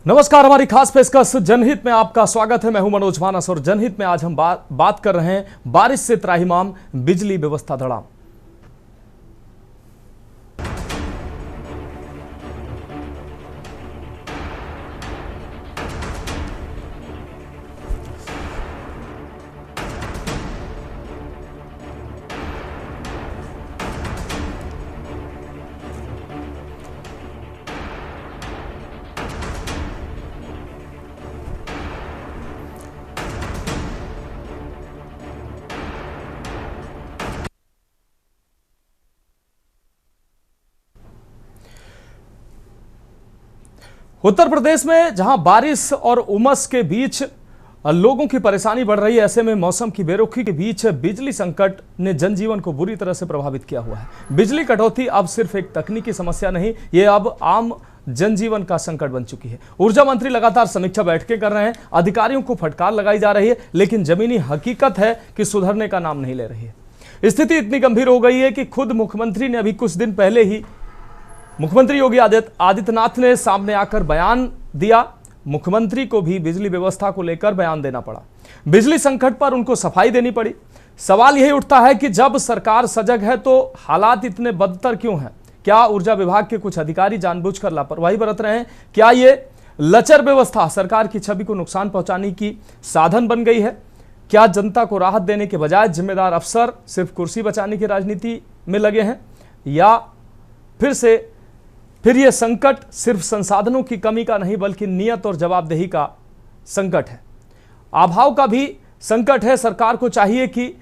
नमस्कार, हमारी खास पेशकश जनहित में आपका स्वागत है। मैं हूं मनोज मानस और जनहित में आज हम बात कर रहे हैं बारिश से त्राहिमाम, बिजली व्यवस्था धड़ाम। उत्तर प्रदेश में जहां बारिश और उमस के बीच लोगों की परेशानी बढ़ रही है, ऐसे में मौसम की बेरुखी के बीच बिजली संकट ने जनजीवन को बुरी तरह से प्रभावित किया हुआ है। बिजली कटौती अब सिर्फ एक तकनीकी समस्या नहीं, ये अब आम जनजीवन का संकट बन चुकी है। ऊर्जा मंत्री लगातार समीक्षा बैठकें कर रहे हैं, अधिकारियों को फटकार लगाई जा रही है, लेकिन जमीनी हकीकत है कि सुधरने का नाम नहीं ले रही है। स्थिति इतनी गंभीर हो गई है कि खुद मुख्यमंत्री ने अभी कुछ दिन पहले ही मुख्यमंत्री योगी आदित्यनाथ ने सामने आकर बयान दिया। मुख्यमंत्री को भी बिजली व्यवस्था को लेकर बयान देना पड़ा, बिजली संकट पर उनको सफाई देनी पड़ी। सवाल यही उठता है कि जब सरकार सजग है तो हालात इतने बदतर क्यों हैं? क्या ऊर्जा विभाग के कुछ अधिकारी जानबूझकर लापरवाही बरत रहे हैं? क्या ये लचर व्यवस्था सरकार की छवि को नुकसान पहुंचाने की साधन बन गई है? क्या जनता को राहत देने के बजाय जिम्मेदार अफसर सिर्फ कुर्सी बचाने की राजनीति में लगे हैं? या फिर यह संकट सिर्फ संसाधनों की कमी का नहीं बल्कि नियत और जवाबदेही का संकट है, अभाव का भी संकट है। सरकार को चाहिए कि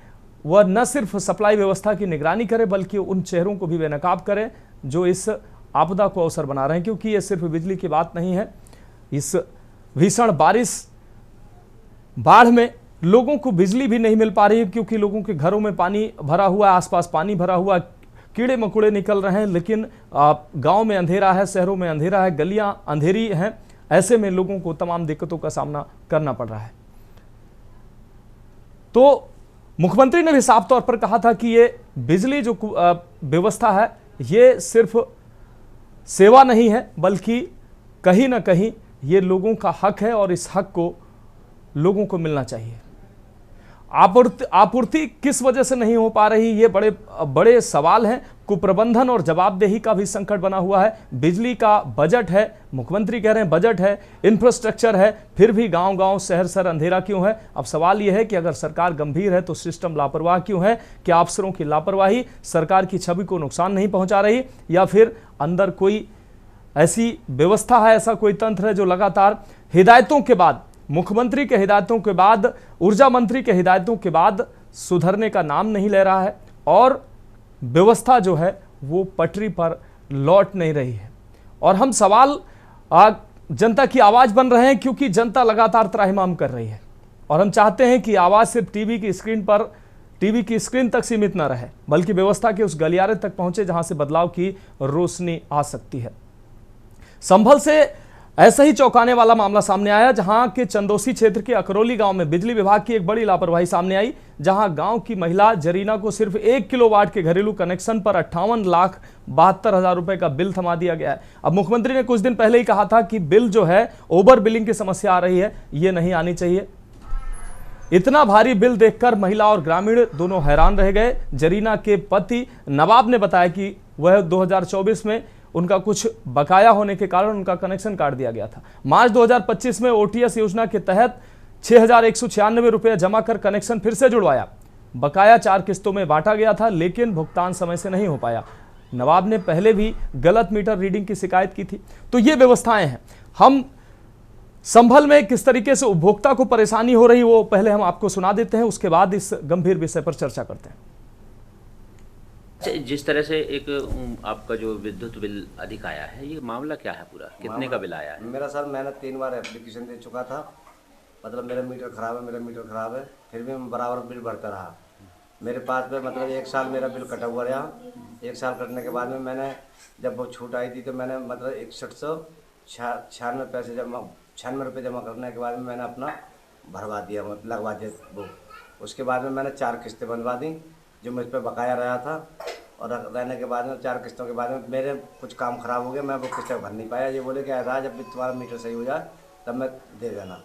वह न सिर्फ सप्लाई व्यवस्था की निगरानी करे बल्कि उन चेहरों को भी बेनकाब करे जो इस आपदा को अवसर बना रहे हैं, क्योंकि यह सिर्फ बिजली की बात नहीं है। इस भीषण बारिश बाढ़ में लोगों को बिजली भी नहीं मिल पा रही है, क्योंकि लोगों के घरों में पानी भरा हुआ है, आसपास पानी भरा हुआ है, कीड़े मकोड़े निकल रहे हैं, लेकिन गांव में अंधेरा है, शहरों में अंधेरा है, गलियां अंधेरी हैं। ऐसे में लोगों को तमाम दिक्कतों का सामना करना पड़ रहा है। तो मुख्यमंत्री ने भी साफ तौर पर कहा था कि ये बिजली जो व्यवस्था है ये सिर्फ सेवा नहीं है बल्कि कहीं ना कहीं ये लोगों का हक है और इस हक को लोगों को मिलना चाहिए। आपूर्ति किस वजह से नहीं हो पा रही, ये बड़े बड़े सवाल हैं। कुप्रबंधन और जवाबदेही का भी संकट बना हुआ है। बिजली का बजट है, मुख्यमंत्री कह रहे हैं बजट है, इंफ्रास्ट्रक्चर है, फिर भी गांव गांव शहर शहर अंधेरा क्यों है? अब सवाल यह है कि अगर सरकार गंभीर है तो सिस्टम लापरवाह क्यों है? क्या अफसरों की लापरवाही सरकार की छवि को नुकसान नहीं पहुंचा रही, या फिर अंदर कोई ऐसी व्यवस्था है, ऐसा कोई तंत्र है जो लगातार हिदायतों के बाद, मुख्यमंत्री के हिदायतों के बाद, ऊर्जा मंत्री के हिदायतों के बाद सुधरने का नाम नहीं ले रहा है और व्यवस्था जो है वो पटरी पर लौट नहीं रही है? और हम सवाल जनता की आवाज बन रहे हैं, क्योंकि जनता लगातार त्राहिमाम कर रही है और हम चाहते हैं कि आवाज सिर्फ टीवी की स्क्रीन तक सीमित न रहे बल्कि व्यवस्था के उस गलियारे तक पहुंचे जहां से बदलाव की रोशनी आ सकती है। संभल से ऐसा ही चौंकाने वाला मामला सामने आया, जहां के चंदोसी क्षेत्र के अकरौली गांव में बिजली विभाग की एक बड़ी लापरवाही सामने आई, जहां गांव की महिला जरीना को सिर्फ 1 किलोवाट के घरेलू कनेक्शन पर 58,72,000 रुपए का बिल थमा दिया गया है। अब मुख्यमंत्री ने कुछ दिन पहले ही कहा था कि बिल जो है ओवर बिलिंग की समस्या आ रही है, ये नहीं आनी चाहिए। इतना भारी बिल देखकर महिला और ग्रामीण दोनों हैरान रह गए। जरीना के पति नवाब ने बताया कि वह 2024 में उनका कुछ बकाया होने के कारण उनका कनेक्शन काट दिया गया था। मार्च 2025 में ओटीएस योजना के तहत 6,196 रुपये जमा कर कनेक्शन फिर से जुड़वाया। बकाया 4 किस्तों में बांटा गया था, लेकिन भुगतान समय से नहीं हो पाया। नवाब ने पहले भी गलत मीटर रीडिंग की शिकायत की थी। तो ये व्यवस्थाएं हैं। हम संभल में किस तरीके से उपभोक्ता को परेशानी हो रही वो पहले हम आपको सुना देते हैं, उसके बाद इस गंभीर विषय पर चर्चा करते हैं। जिस तरह से एक आपका जो विद्युत बिल अधिक आया है, ये मामला क्या है पूरा? कितने का बिल आया है? मेरा सर, मैंने 3 बार एप्लीकेशन दे चुका था। मतलब मेरा मीटर ख़राब है, फिर भी मैं बराबर बिल भरता रहा। मेरे पास में मतलब 1 साल मेरा बिल कटा हुआ रहा। 1 साल कटने के बाद में मैंने जब वो छूट आई थी तो मैंने मतलब 6196 पैसे 96 रुपये जमा करने के बाद में मैंने अपना भरवा दिया, मतलब लगवा दिया वो। उसके बाद में मैंने 4 किस्तें बनवा दी जो मुझ पर बकाया रहा था। और रहने के बाद में 4 किस्तों के बाद में मेरे कुछ काम खराब हो गया, मैं वो किस्तें भर नहीं पाया। ये बोले कि ऐसा जब भी तुम्हारा मीटर सही हो जाए तब मैं दे देना।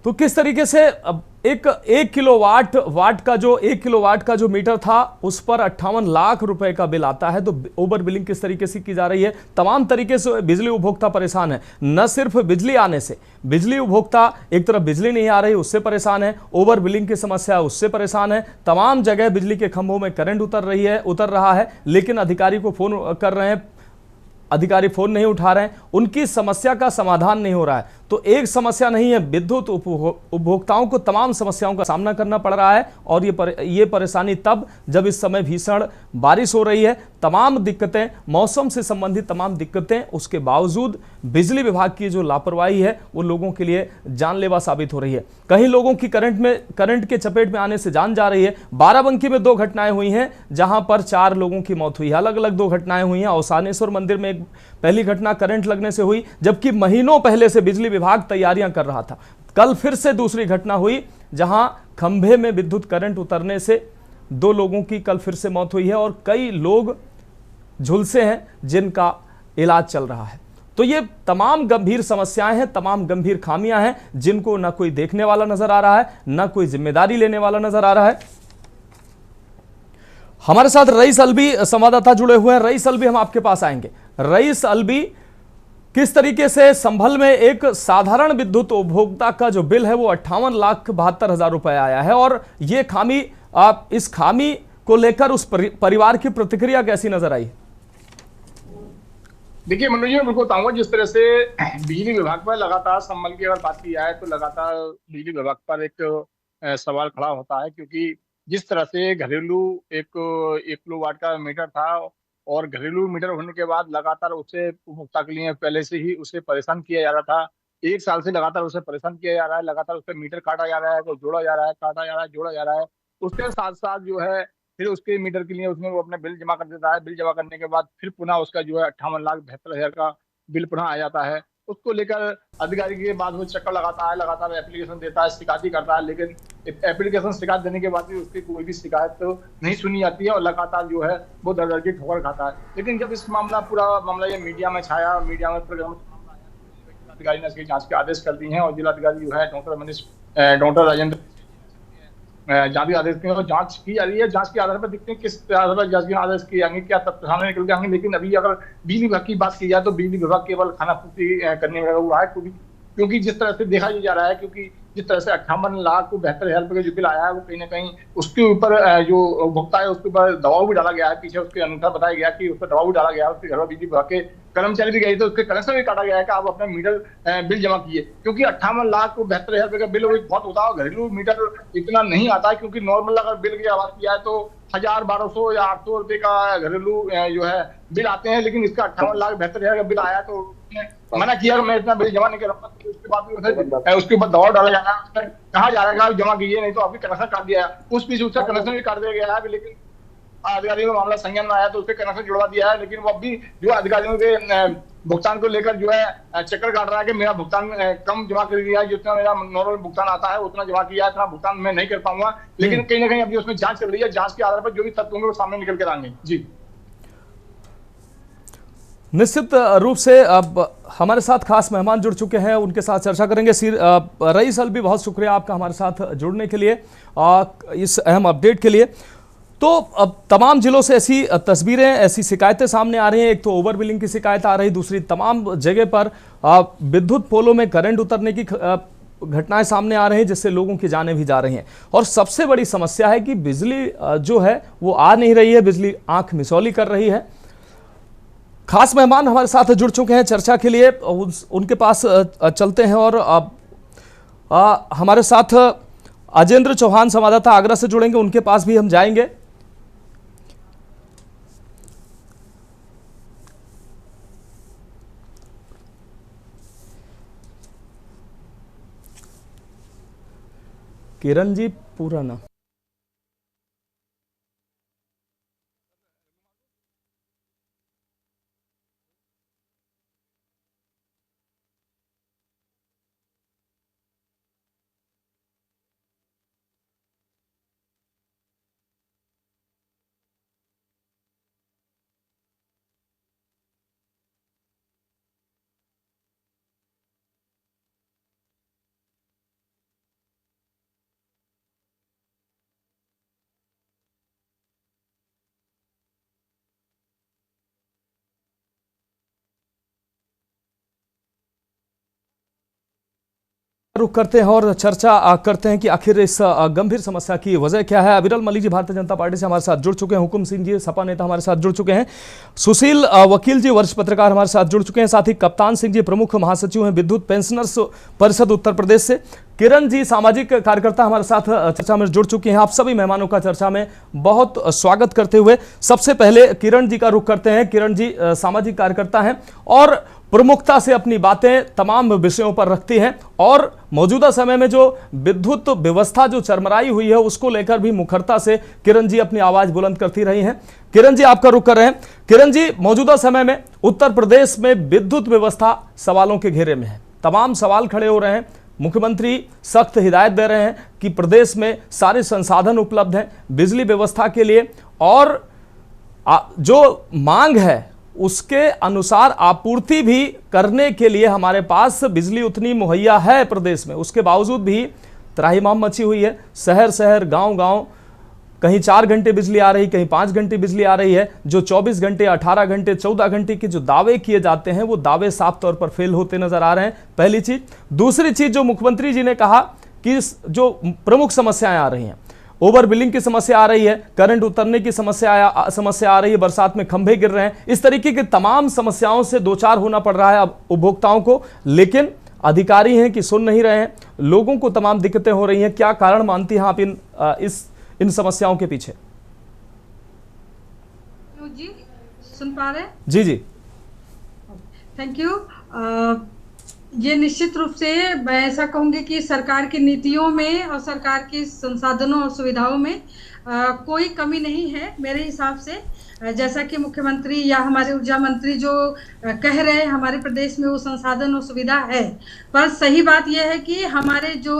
तो किस तरीके से अब एक किलोवाट का जो मीटर था उस पर 58 लाख रुपए का बिल आता है। तो ओवर बिलिंग किस तरीके से की जा रही है, तमाम तरीके से बिजली उपभोक्ता परेशान है। न सिर्फ बिजली आने से, बिजली उपभोक्ता एक तरफ बिजली नहीं आ रही उससे परेशान है, ओवर बिलिंग की समस्या उससे परेशान है। तमाम जगह बिजली के खंभों में करंट उतर रहा है, लेकिन अधिकारी को फोन कर रहे हैं, अधिकारी फोन नहीं उठा रहे हैं, उनकी समस्या का समाधान नहीं हो रहा है। तो एक समस्या नहीं है, विद्युत उपभोक्ताओं को तमाम समस्याओं का सामना करना पड़ रहा है। और ये परेशानी तब जब इस समय भीषण बारिश हो रही है, तमाम दिक्कतें, मौसम से संबंधित तमाम दिक्कतें, उसके बावजूद बिजली विभाग की जो लापरवाही है वो लोगों के लिए जानलेवा साबित हो रही है। कहीं लोगों की करंट के चपेट में आने से जान जा रही है। बाराबंकी में 2 घटनाएं हुई हैं जहां पर 4 लोगों की मौत हुई है। अलग अलग 2 घटनाएं हुई हैं। औसानेश्वर मंदिर में पहली घटना करंट लगने से हुई, जबकि महीनों पहले से बिजली विभाग तैयारियां कर रहा था। कल फिर से दूसरी घटना हुई जहां खंभे में विद्युत करंट उतरने से 2 लोगों की कल फिर से मौत हुई है और कई लोग झुलसे हैं जिनका इलाज चल रहा है। तो ये तमाम गंभीर समस्याएं हैं, तमाम गंभीर खामियां हैं जिनको ना कोई देखने वाला नजर आ रहा है, ना कोई जिम्मेदारी लेने वाला नजर आ रहा है। हमारे साथ रईस अलवी संवाददाता जुड़े हुए हैं। रईस अलवी, हम आपके पास आएंगे। रईस अलवी, किस तरीके से संभल में एक साधारण विद्युत उपभोक्ता का जो बिल है वो 58,72,000 रुपए आया है, और ये खामी, आप इस खामी को लेकर उस परिवार की प्रतिक्रिया कैसी नजर आई? देखिए मनोज जी, मैं बिल्कुल बताऊंगा, जिस तरह से बिजली विभाग पर लगातार संभल की अगर बात की जाए तो लगातार बिजली विभाग पर एक सवाल खड़ा होता है, क्योंकि जिस तरह से घरेलू एक 1 किलोवाट का मीटर था और घरेलू मीटर होने के बाद लगातार उसे उपभोक्ता के लिए पहले से ही उसे परेशान किया जा रहा था। 1 साल से लगातार उसे परेशान किया जा रहा है, लगातार उससे मीटर काटा जा रहा है, तो जोड़ा जा रहा है, काटा जा रहा है, जोड़ा जा रहा है। उसके साथ साथ जो है फिर उसके मीटर के लिए उसमें वो अपने बिल जमा कर देता है। बिल जमा करने के बाद फिर पुनः उसका जो है 58,72,000 का बिल पुनः आ जाता है। उसको लेकर अधिकारी के बाद वो चक्कर लगाता है, लगातार एप्लीकेशन देता है, शिकायत ही करता है, लेकिन एप्लीकेशन शिकायत देने के बाद भी उसकी कोई भी शिकायत तो नहीं सुनी जाती है और लगातार जो है वो दर की ठोकर खाता है। लेकिन जब इस पूरा मामला ये मीडिया में छाया, मीडिया में अधिकारी ने इसकी जांच के आदेश कर दिए हैं और जिलाधिकारी जो है डॉक्टर राजेंद्र जांच के आदेश की जांच की जा रही है। जांच के आधार पर देखते हैं किस आधार पर जांच के आदेश किए जाएंगे, क्या तथ्य सामने निकल के आएंगे। लेकिन अभी अगर बिजली विभाग की बात की जाए तो बिजली विभाग केवल खाना पूर्ति करने में लगा हुआ है, क्योंकि जिस तरह से देखा जा रहा है, क्योंकि जिस तरह से 58,72,000 रुपए का जो बिल आया है वो कहीं ना कहीं उसके ऊपर जो उपभोक्ता है उसके ऊपर दबाव भी डाला गया है। पीछे उसके अनुसार बताया गया कि उस पर दबाव भी डाला गया है, उसके घर में बिजली विभाग के कर्मचारी भी गए थे, उसके कनेक्शन भी काटा गया है कि आप अपना मीटर बिल जमा कीजिए, क्योंकि 58,72,000 रुपए का बिल बहुत होता है। घरेलू मीटर इतना नहीं आता है, क्योंकि नॉर्मल अगर बिल की बात किया है तो 1,000, 1,200 या 800 रुपए का घरेलू जो है बिल आते हैं। लेकिन इसका 58,72,000 का बिल आया तो मना किया मैं इतना बिल जमा नहीं कर रहा। उसके बाद उसके ऊपर दबाव डाला जा रहा है, कहा जा रहा है जमा कीजिए नहीं तो आपकी कनेक्शन काट दिया है। उस बीच उसका कनेक्शन भी काट दिया गया है, लेकिन अधिकारियों का मामला संज्ञान में आया तो उसके कनेक्शन जुड़वा दिया है। लेकिन वो अभी जो अधिकारियों के भुगतान को लेकर जो है चक्कर काट रहा है कि मेरा भुगतान कम जमा कर दिया है, जितना मेरा नॉर्मल भुगतान आता है उतना जमा किया है, इतना भुगतान मैं नहीं कर पाऊंगा। लेकिन कहीं ना कहीं अभी उसमें जांच चल रही है, जांच के आधार पर जो भी तथ्य होंगे वो सामने निकल कर आएंगे। जी निश्चित रूप से अब हमारे साथ खास मेहमान जुड़ चुके हैं, उनके साथ चर्चा करेंगे। रईस अलवी, बहुत शुक्रिया आपका हमारे साथ जुड़ने के लिए, इस अहम अपडेट के लिए। तो अब तमाम जिलों से ऐसी तस्वीरें, ऐसी शिकायतें सामने आ रही हैं। एक तो ओवर बिलिंग की शिकायत आ रही, दूसरी तमाम जगह पर विद्युत पोलों में करंट उतरने की घटनाएं सामने आ रही हैं, जिससे लोगों की जानें भी जा रही हैं। और सबसे बड़ी समस्या है कि बिजली जो है वो आ नहीं रही है, बिजली आंख मिसौली कर रही है। खास मेहमान हमारे साथ जुड़ चुके हैं चर्चा के लिए, उनके पास चलते हैं। और हमारे साथ अजेंद्र चौहान संवाददाता आगरा से जुड़ेंगे, उनके पास भी हम जाएंगे। किरण जी, पूरा ना रुख करते हैं और चर्चा करते हैं कि आखिर इस गंभीर समस्या की वजह क्या है। अविरल मलिक जी भारतीय जनता पार्टी से हमारे साथ जुड़ चुके हैं, हुकुम सिंह जी सपा नेता हमारे साथ जुड़ चुके हैं, सुशील वकील जी वरिष्ठ पत्रकार हमारे साथ जुड़ चुके हैं, साथ ही कप्तान सिंह जी प्रमुख महासचिव हैं विद्युत पेंशनर्स परिषद उत्तर प्रदेश से, किरण जी सामाजिक कार्यकर्ता हमारे साथ चर्चा में जुड़ चुके हैं। आप सभी मेहमानों का चर्चा में बहुत स्वागत करते हुए सबसे पहले किरण जी का रुख करते हैं। किरण जी सामाजिक कार्यकर्ता हैं और प्रमुखता से अपनी बातें तमाम विषयों पर रखती हैं और मौजूदा समय में जो विद्युत व्यवस्था जो चरमराई हुई है उसको लेकर भी मुखरता से किरण जी अपनी आवाज बुलंद करती रही हैं। किरण जी आपका रुख कर रहे हैं। किरण जी, मौजूदा समय में उत्तर प्रदेश में विद्युत व्यवस्था सवालों के घेरे में है, तमाम सवाल खड़े हो रहे हैं। मुख्यमंत्री सख्त हिदायत दे रहे हैं कि प्रदेश में सारे संसाधन उपलब्ध हैं बिजली व्यवस्था के लिए और जो मांग है उसके अनुसार आपूर्ति भी करने के लिए हमारे पास बिजली उतनी मुहैया है प्रदेश में। उसके बावजूद भी त्राहिमाम मची हुई है। शहर शहर गांव गांव कहीं 4 घंटे बिजली आ रही, कहीं 5 घंटे बिजली आ रही है। जो 24 घंटे 18 घंटे 14 घंटे के जो दावे किए जाते हैं वो दावे साफ तौर पर फेल होते नजर आ रहे हैं, पहली चीज। दूसरी चीज जो मुख्यमंत्री जी ने कहा कि जो प्रमुख समस्याएं आ रही हैं, ओवर बिलिंग की समस्या आ रही है, करंट उतरने की समस्या आ रही है, बरसात में खंभे गिर रहे हैं, इस तरीके की तमाम समस्याओं से दो चार होना पड़ रहा है अब उपभोक्ताओं को। लेकिन अधिकारी हैं कि सुन नहीं रहे हैं, लोगों को तमाम दिक्कतें हो रही हैं। क्या कारण मानती हैं आप इन समस्याओं के पीछे? जी सुन पा रहे हैं? जी जी, थैंक यू। ये निश्चित रूप से मैं ऐसा कहूंगी कि सरकार की नीतियों में और सरकार के संसाधनों और सुविधाओं में कोई कमी नहीं है मेरे हिसाब से। जैसा कि मुख्यमंत्री या हमारे ऊर्जा मंत्री जो कह रहे हैं हमारे प्रदेश में वो संसाधन और सुविधा है, पर सही बात यह है कि हमारे जो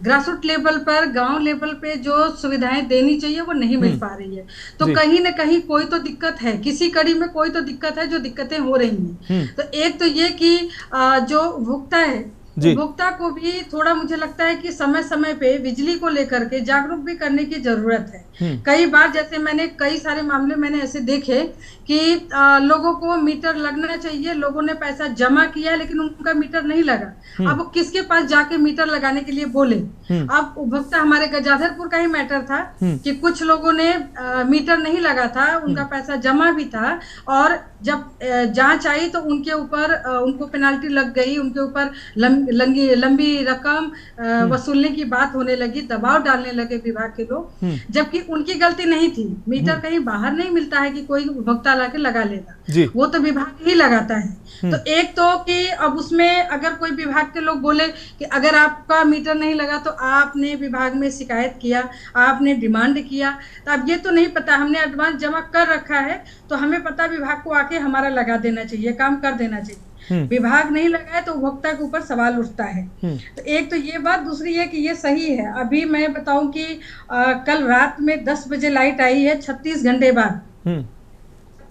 ग्रासरूट लेवल पर, गांव लेवल पे जो सुविधाएं देनी चाहिए वो नहीं मिल पा रही है। तो कहीं ना कहीं कोई तो दिक्कत है, किसी कड़ी में कोई तो दिक्कत है, जो दिक्कतें हो रही हैं। तो एक तो ये कि जो उपभोक्ता है, उपभोक्ता को भी थोड़ा मुझे लगता है कि समय समय पे बिजली को लेकर के जागरूक भी करने की जरूरत है। कई बार जैसे मैंने कई सारे मामले मैंने ऐसे देखे कि लोगों को मीटर लगना चाहिए, लोगों ने पैसा जमा किया लेकिन उनका मीटर नहीं लगा। अब वो किसके पास जाके मीटर लगाने के लिए बोले? अब उपभोक्ता हमारे गजाधरपुर का ही मैटर था कि कुछ लोगों ने मीटर नहीं लगा था, उनका पैसा जमा भी था और जब जांच आई तो उनके ऊपर उनको पेनाल्टी लग गई, उनके ऊपर लंबी रकम वसूलने की बात होने लगी, दबाव डालने लगे विभाग के लोग, जबकि उनकी गलती नहीं थी। मीटर कहीं बाहर नहीं मिलता है कि कोई उपभोक्ता लाके लगा लेगा, वो तो विभाग ही लगाता है। तो एक तो कि अब उसमें अगर कोई विभाग के लोग बोले कि अगर आपका मीटर नहीं लगा तो आपने विभाग में शिकायत किया, आपने डिमांड किया, तो अब ये तो नहीं पता, हमने एडवांस जमा कर रखा है तो हमें पता विभाग को आके हमारा लगा देना चाहिए, काम कर देना चाहिए। विभाग नहीं लगाए तो उपभोक्ता के ऊपर सवाल उठता है। तो एक तो ये बात, दूसरी है कि ये सही है। अभी मैं बताऊं कि कल रात में 10 बजे लाइट आई है, 36 घंटे बाद।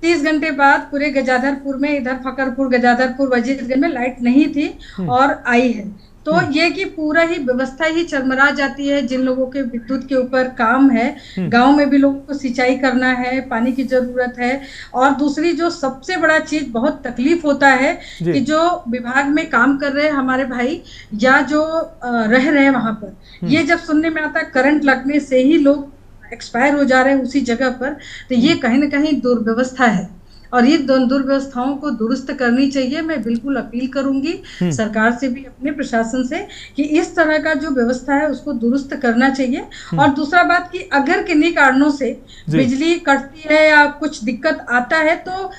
30 घंटे बाद पूरे गजाधरपुर में, इधर फकरपुर, गजाधरपुर, वजीरगंज में लाइट नहीं थी और आई है। तो ये कि पूरा ही व्यवस्था ही चरमरा जाती है। जिन लोगों के विद्युत के ऊपर काम है, गांव में भी लोगों को सिंचाई करना है, पानी की जरूरत है। और दूसरी जो सबसे बड़ा चीज बहुत तकलीफ होता है कि जो विभाग में काम कर रहे हैं हमारे भाई या जो रह रहे हैं वहां पर, ये जब सुनने में आता है करंट लगने से ही लोग एक्सपायर हो जा रहे हैं उसी जगह पर, तो ये कहीं ना कहीं दुर्व्यवस्था है और ये दुर्व्यवस्थाओं को दुरुस्त करनी चाहिए। मैं बिल्कुल अपील करूंगी सरकार से भी, अपने प्रशासन से, कि इस तरह का जो व्यवस्था है उसको दुरुस्त करना चाहिए। और दूसरा बात कि अगर किन्हीं कारणों से बिजली कटती है या कुछ दिक्कत आता है तो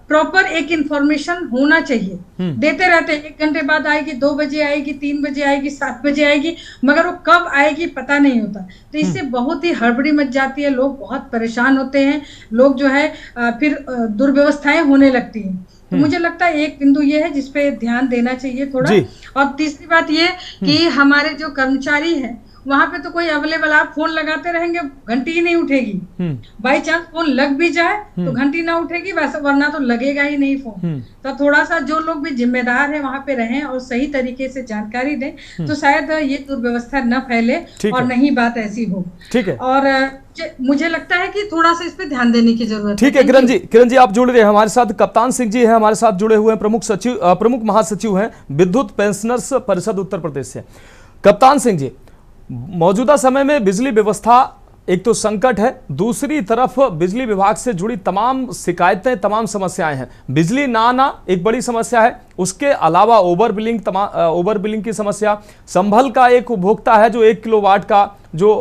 प्रॉपर एक इंफॉर्मेशन होना चाहिए। देते रहते हैं, 1 घंटे बाद आएगी, 2 बजे आएगी, 3 बजे आएगी, 7 बजे आएगी, मगर वो कब आएगी पता नहीं होता। तो इससे बहुत ही हड़बड़ी मच जाती है, लोग बहुत परेशान होते हैं, लोग जो है फिर दुर्व्यवस्थाएं होने लगती हैं। तो मुझे लगता है एक बिंदु ये है जिसपे ध्यान देना चाहिए थोड़ा। और तीसरी बात ये कि हमारे जो कर्मचारी हैं वहां पे तो कोई अवेलेबल, आप फोन लगाते रहेंगे घंटी ही नहीं उठेगी। बाई चांस फोन लग भी जाए तो घंटी ना उठेगी, वैसे वरना तो लगेगा ही नहीं फोन। तो थोड़ा सा जो लोग भी जिम्मेदार है वहां पे रहें और सही तरीके से जानकारी दें, तो शायद ये दुर्व्यवस्था न फैले और नहीं बात ऐसी हो। ठीक है। और मुझे लगता है कि थोड़ा सा इस पे ध्यान देने की जरूरत है। ठीक है किरण जी आप जुड़ रहे हैं हमारे साथ। कप्तान सिंह जी हैं हमारे साथ जुड़े हुए हैं, प्रमुख महासचिव हैं विद्युत पेंशनर्स परिषद उत्तर प्रदेश से। कप्तान सिंह जी, मौजूदा समय में बिजली व्यवस्था एक तो संकट है, दूसरी तरफ बिजली विभाग से जुड़ी तमाम शिकायतें, तमाम समस्याएं हैं। बिजली ना आना एक बड़ी समस्या है, उसके अलावा ओवर बिलिंग की समस्या। संभल का एक उपभोक्ता है जो 1 किलोवाट का जो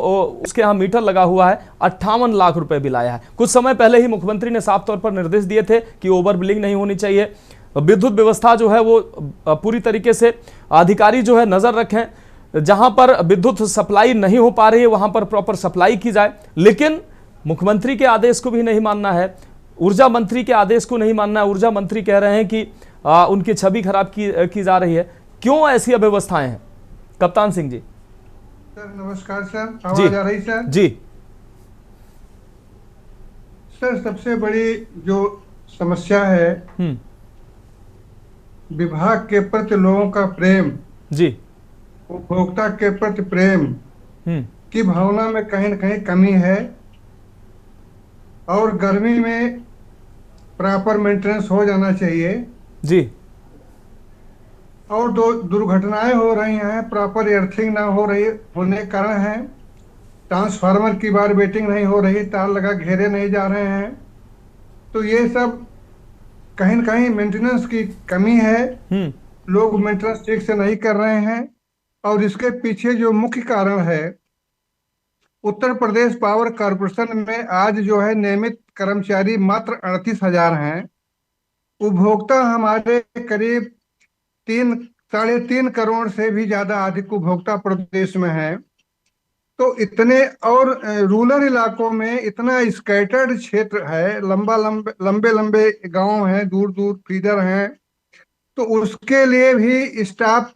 उसके यहाँ मीटर लगा हुआ है, 58 लाख रुपए बिल आया है। कुछ समय पहले ही मुख्यमंत्री ने साफ तौर पर निर्देश दिए थे कि ओवर बिलिंग नहीं होनी चाहिए। विद्युत व्यवस्था जो है वो पूरी तरीके से अधिकारी जो है नजर रखें, जहां पर विद्युत सप्लाई नहीं हो पा रही है वहां पर प्रॉपर सप्लाई की जाए। लेकिन मुख्यमंत्री के आदेश को भी नहीं मानना है, ऊर्जा मंत्री के आदेश को नहीं मानना है। ऊर्जा मंत्री कह रहे हैं कि उनकी छवि खराब की जा रही है। क्यों ऐसी अव्यवस्थाएं हैं? कप्तान सिंह जी। सर नमस्कार सर, आवाज आ रही सर? जी सर, सबसे बड़ी जो समस्या है विभाग के प्रति लोगों का प्रेम, जी, उपभोक्ता के प्रति प्रेम की भावना में कहीं न कहीं कमी है। और गर्मी में प्रॉपर मेंटेनेंस हो जाना चाहिए जी। और दुर्घटनाएं हो रही हैं, प्रॉपर अर्थिंग ना होने के कारण है। ट्रांसफार्मर की बार वेटिंग नहीं हो रही, तार लगा घेरे नहीं जा रहे हैं। तो ये सब कहीं न कहीं मेंटेनेंस की कमी है, लोग मेंटेनेंस ठीक से नहीं कर रहे हैं। और इसके पीछे जो मुख्य कारण है, उत्तर प्रदेश पावर कॉर्पोरेशन में आज जो है नियमित कर्मचारी मात्र 38,000 हैं। उपभोक्ता हमारे करीब 3.5 करोड़ से भी ज्यादा अधिक उपभोक्ता प्रदेश में है। तो इतने और रूरल इलाकों में इतना स्कैटर्ड क्षेत्र है, लंबे गांव हैं, दूर दूर फीडर हैं। तो उसके लिए भी स्टाफ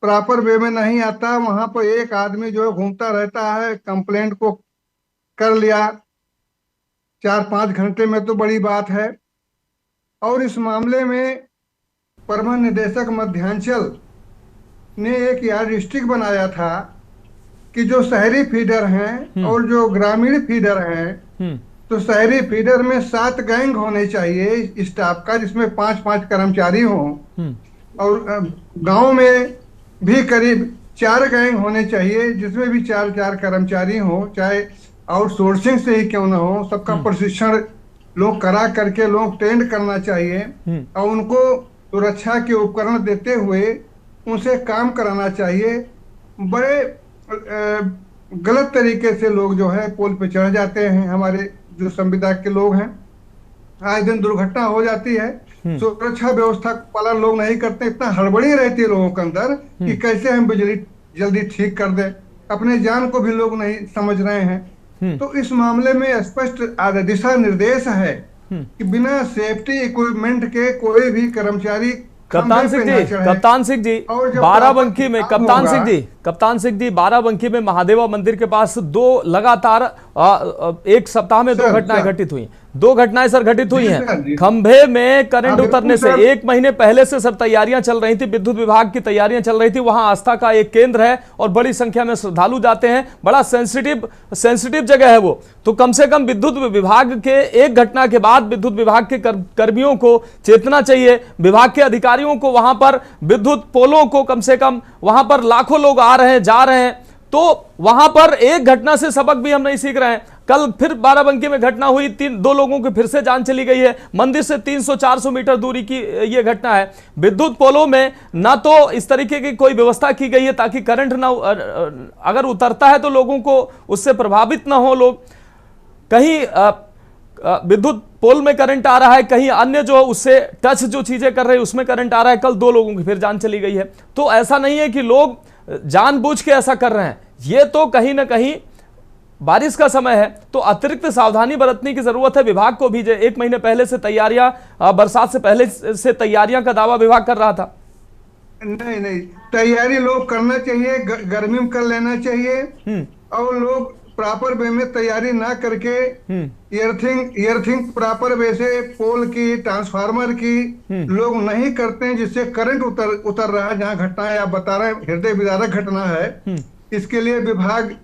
प्रॉपर वे में नहीं आता। वहां पर एक आदमी जो है घूमता रहता है, कंप्लेंट को कर लिया 4-5 घंटे में, तो बड़ी बात है। और इस मामले में प्रबंध निदेशक मध्यांचल ने एक यार्डस्टिक बनाया था कि जो शहरी फीडर हैं और जो ग्रामीण फीडर हैं, तो शहरी फीडर में 7 गैंग होने चाहिए स्टाफ का, जिसमें 5-5 कर्मचारी हों। और गांव में भी करीब 4 गैंग होने चाहिए, जिसमें भी 4-4 कर्मचारी हों, चाहे आउटसोर्सिंग से ही क्यों ना हो। सबका प्रशिक्षण लोग करा करके लोग ट्रेंड करना चाहिए और उनको सुरक्षा के उपकरण देते हुए उनसे काम कराना चाहिए। बड़े गलत तरीके से लोग जो है पोल पे चढ़ जाते हैं, हमारे जो संविदा के लोग हैं। आए दिन दुर्घटना हो जाती है, सुरक्षा व्यवस्था का पालन लोग नहीं करते। इतना हड़बड़ी रहती है लोगों के अंदर कि कैसे हम बिजली जल्दी ठीक कर दें, अपने जान को भी लोग नहीं समझ रहे हैं। तो इस मामले में स्पष्ट दिशा निर्देश है कि बिना सेफ्टी इक्विपमेंट के कोई भी कर्मचारी कप्तान सिंह जी बाराबंकी में कप्तान सिंह जी बाराबंकी में महादेवा मंदिर के पास लगातार एक सप्ताह में 2 घटनाएं घटित हुई। 2 घटनाएं सर घटित हुई हैं। खंभे में करंट उतरने से 1 महीने पहले से सर तैयारियां चल रही थी, विद्युत विभाग की तैयारियां चल रही थी। वहां आस्था का एक केंद्र है और बड़ी संख्या में श्रद्धालु जाते हैं, बड़ा सेंसिटिव जगह है वो। तो कम से कम विद्युत विभाग के एक घटना के बाद विद्युत विभाग के कर्मियों को चेतना चाहिए, विभाग के अधिकारियों को वहां पर विद्युत पोलों को कम से कम, वहां पर लाखों लोग आ रहे हैं जा रहे हैं, तो वहां पर एक घटना से सबक भी हम नहीं सीख रहे हैं। कल फिर बाराबंकी में घटना हुई, 2 लोगों की फिर से जान चली गई है। मंदिर से 300-400 मीटर दूरी की यह घटना है। विद्युत पोलों में ना तो इस तरीके की कोई व्यवस्था की गई है ताकि करंट ना, अगर उतरता है तो लोगों को उससे प्रभावित ना हो लोग। कहीं विद्युत पोल में करंट आ रहा है, कहीं अन्य जो उससे टच जो चीजें कर रहे हैं उसमें करंट आ रहा है। कल 2 लोगों की फिर जान चली गई है। तो ऐसा नहीं है कि लोग जानबूझ के ऐसा कर रहे हैं, ये तो कहीं ना कहीं बारिश का समय है तो अतिरिक्त सावधानी बरतने की जरूरत है। विभाग को भी 1 महीने पहले से तैयारियां, बरसात से पहले से तैयारियां का दावा विभाग कर रहा था। नहीं, तैयारी लोग करना चाहिए, गर्मी में कर लेना चाहिए। और लोग प्रॉपर वे में तैयारी ना करके अर्थिंग प्रॉपर वे से पोल की, ट्रांसफार्मर की लोग नहीं करते हैं, जिससे करंट उतर रहा है। जहाँ घटनाएं आप बता रहे हैं, हृदय विदारक घटना है। इसके लिए विभाग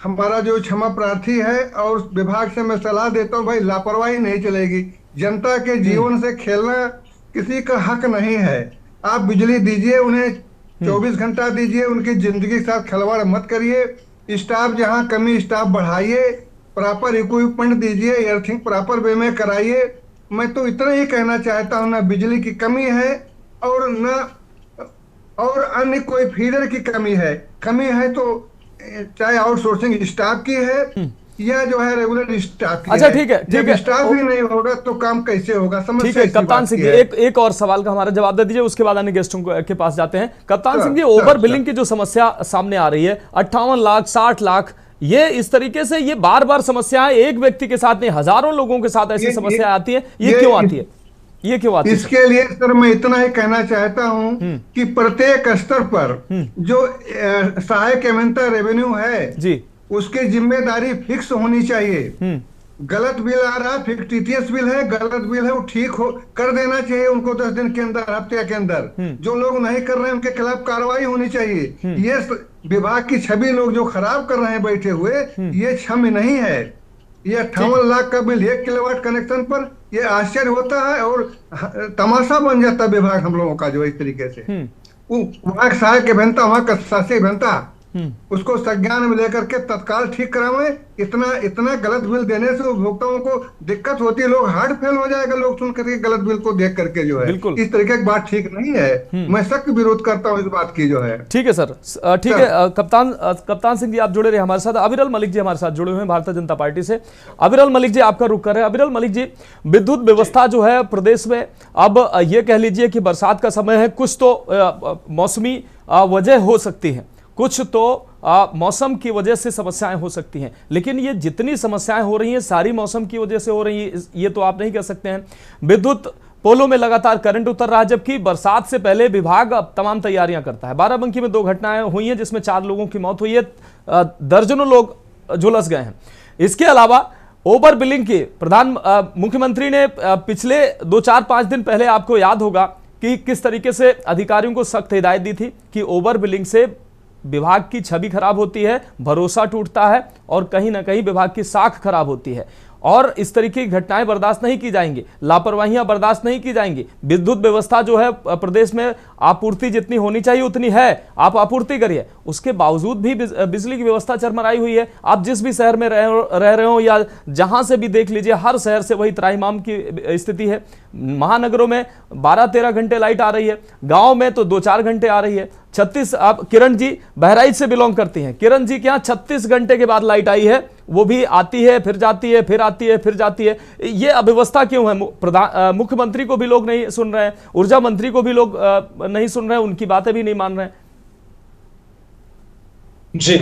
हमारा जो क्षमा प्रार्थी है, और विभाग से मैं सलाह देता हूँ, भाई लापरवाही नहीं चलेगी। जनता के जीवन से खेलना किसी का हक नहीं है। आप बिजली दीजिए, उन्हें 24 घंटा दीजिए, उनकी जिंदगी के साथ खिलवाड़ मत करिए। स्टाफ जहाँ कमी, स्टाफ बढ़ाइए, प्रॉपर इक्विपमेंट दीजिए, अर्थिंग प्रॉपर वे में कराइए। मैं तो इतना ही कहना चाहता हूँ, ना बिजली की कमी है और न और अन्य कोई फीडर की कमी है तो चाहे आउटसोर्सिंग स्टाफ की है या जो है रेगुलर स्टाफ की। अच्छा, ठीक है, जब स्टाफ ही नहीं होगा तो काम कैसे होगा? ठीक है कप्तान सिंह जी, एक और सवाल का हमारा जवाब दे दीजिए, उसके बाद अन्य गेस्टों के पास जाते हैं। कप्तान सिंह जी, ओवर बिलिंग की जो समस्या सामने आ रही है, 58 लाख 60 लाख, ये इस तरीके से ये बार बार समस्याएं एक व्यक्ति के साथ नहीं हजारों लोगों के साथ ऐसी समस्या आती है, ये क्यों आती है? ये क्यों आती है? इसके लिए सर मैं इतना ही कहना चाहता हूं कि प्रत्येक स्तर पर जो सहायक अभियंता रेवेन्यू है जी, उसकी जिम्मेदारी फिक्स होनी चाहिए। गलत बिल आ रहा, फिक्टिशियस बिल है, गलत बिल है, वो ठीक हो कर देना चाहिए उनको 10 दिन के अंदर, हफ्ते के अंदर। जो लोग नहीं कर रहे हैं उनके खिलाफ कार्रवाई होनी चाहिए। ये विभाग की छवि लोग जो खराब कर रहे हैं बैठे हुए, ये क्षम्य नहीं है। ये 58 लाख का बिल 1 किलोवाट कनेक्शन पर, ये आश्चर्य होता है और तमाशा बन जाता है विभाग हम लोगों का जो इस तरीके से। वहां सहायक अभियंता, वहां का शासी अभियंता उसको संज्ञान में लेकर के तत्काल ठीक करावे। इतना गलत बिल देने से उपभोक्ताओं को दिक्कत होती है, लोग हार्ट फेल हो जाएगा लोग सुन करके गलत बिल को देख करके जो है। इस तरीके की बात ठीक नहीं है, मैं सख्त विरोध करता हूँ इस बात की जो है। ठीक है सर, ठीक है कप्तान सिंह जी, आप जुड़े रहे हमारे साथ। अविरल मलिक जी हमारे साथ जुड़े हुए हैं भारतीय जनता पार्टी से। अविरल मलिक जी, आपका रुख कर रहे हैं। अविरल मलिक जी, विद्युत व्यवस्था जो है प्रदेश में, अब ये कह लीजिए कि बरसात का समय है, कुछ तो मौसमी वजह हो सकती है, कुछ तो मौसम की वजह से समस्याएं हो सकती हैं, लेकिन ये जितनी समस्याएं हो रही हैं सारी मौसम की वजह से हो रही हैं, ये तो आप नहीं कह सकते हैं। विद्युत पोलों में लगातार करंट उतर रहा है, जबकि बरसात से पहले विभाग अब तमाम तैयारियां करता है। बाराबंकी में 2 घटनाएं हुई हैं जिसमें 4 लोगों की मौत हुई है, दर्जनों लोग झुलस गए हैं। इसके अलावा ओवर बिलिंग की मुख्यमंत्री ने पिछले 2-4-5 दिन पहले, आपको याद होगा कि किस तरीके से अधिकारियों को सख्त हिदायत दी थी कि ओवर बिलिंग से विभाग की छवि खराब होती है, भरोसा टूटता है और कहीं ना कहीं विभाग की साख खराब होती है, और इस तरीके की घटनाएं बर्दाश्त नहीं की जाएंगी, लापरवाहियां बर्दाश्त नहीं की जाएंगी। विद्युत व्यवस्था जो है प्रदेश में, आपूर्ति जितनी होनी चाहिए उतनी है, आप आपूर्ति करिए, उसके बावजूद भी बिजली की व्यवस्था चरमराई हुई है। आप जिस भी शहर में रह रहे हो या जहां से भी देख लीजिए, हर शहर से वही त्राहिमाम की स्थिति है। महानगरों में 12-13 घंटे लाइट आ रही है, गांव में तो 2-4 घंटे आ रही है। 36, आप किरण जी बहराइच से बिलोंग करती हैं, किरण जी के यहाँ 36 घंटे के बाद लाइट आई है, वो भी आती है फिर जाती है, फिर आती है फिर जाती है। ये अव्यवस्था क्यों है? मुख्यमंत्री को भी लोग नहीं सुन रहे हैं, ऊर्जा मंत्री को भी लोग नहीं सुन रहे हैं, उनकी बातें भी नहीं मान रहे हैं। जी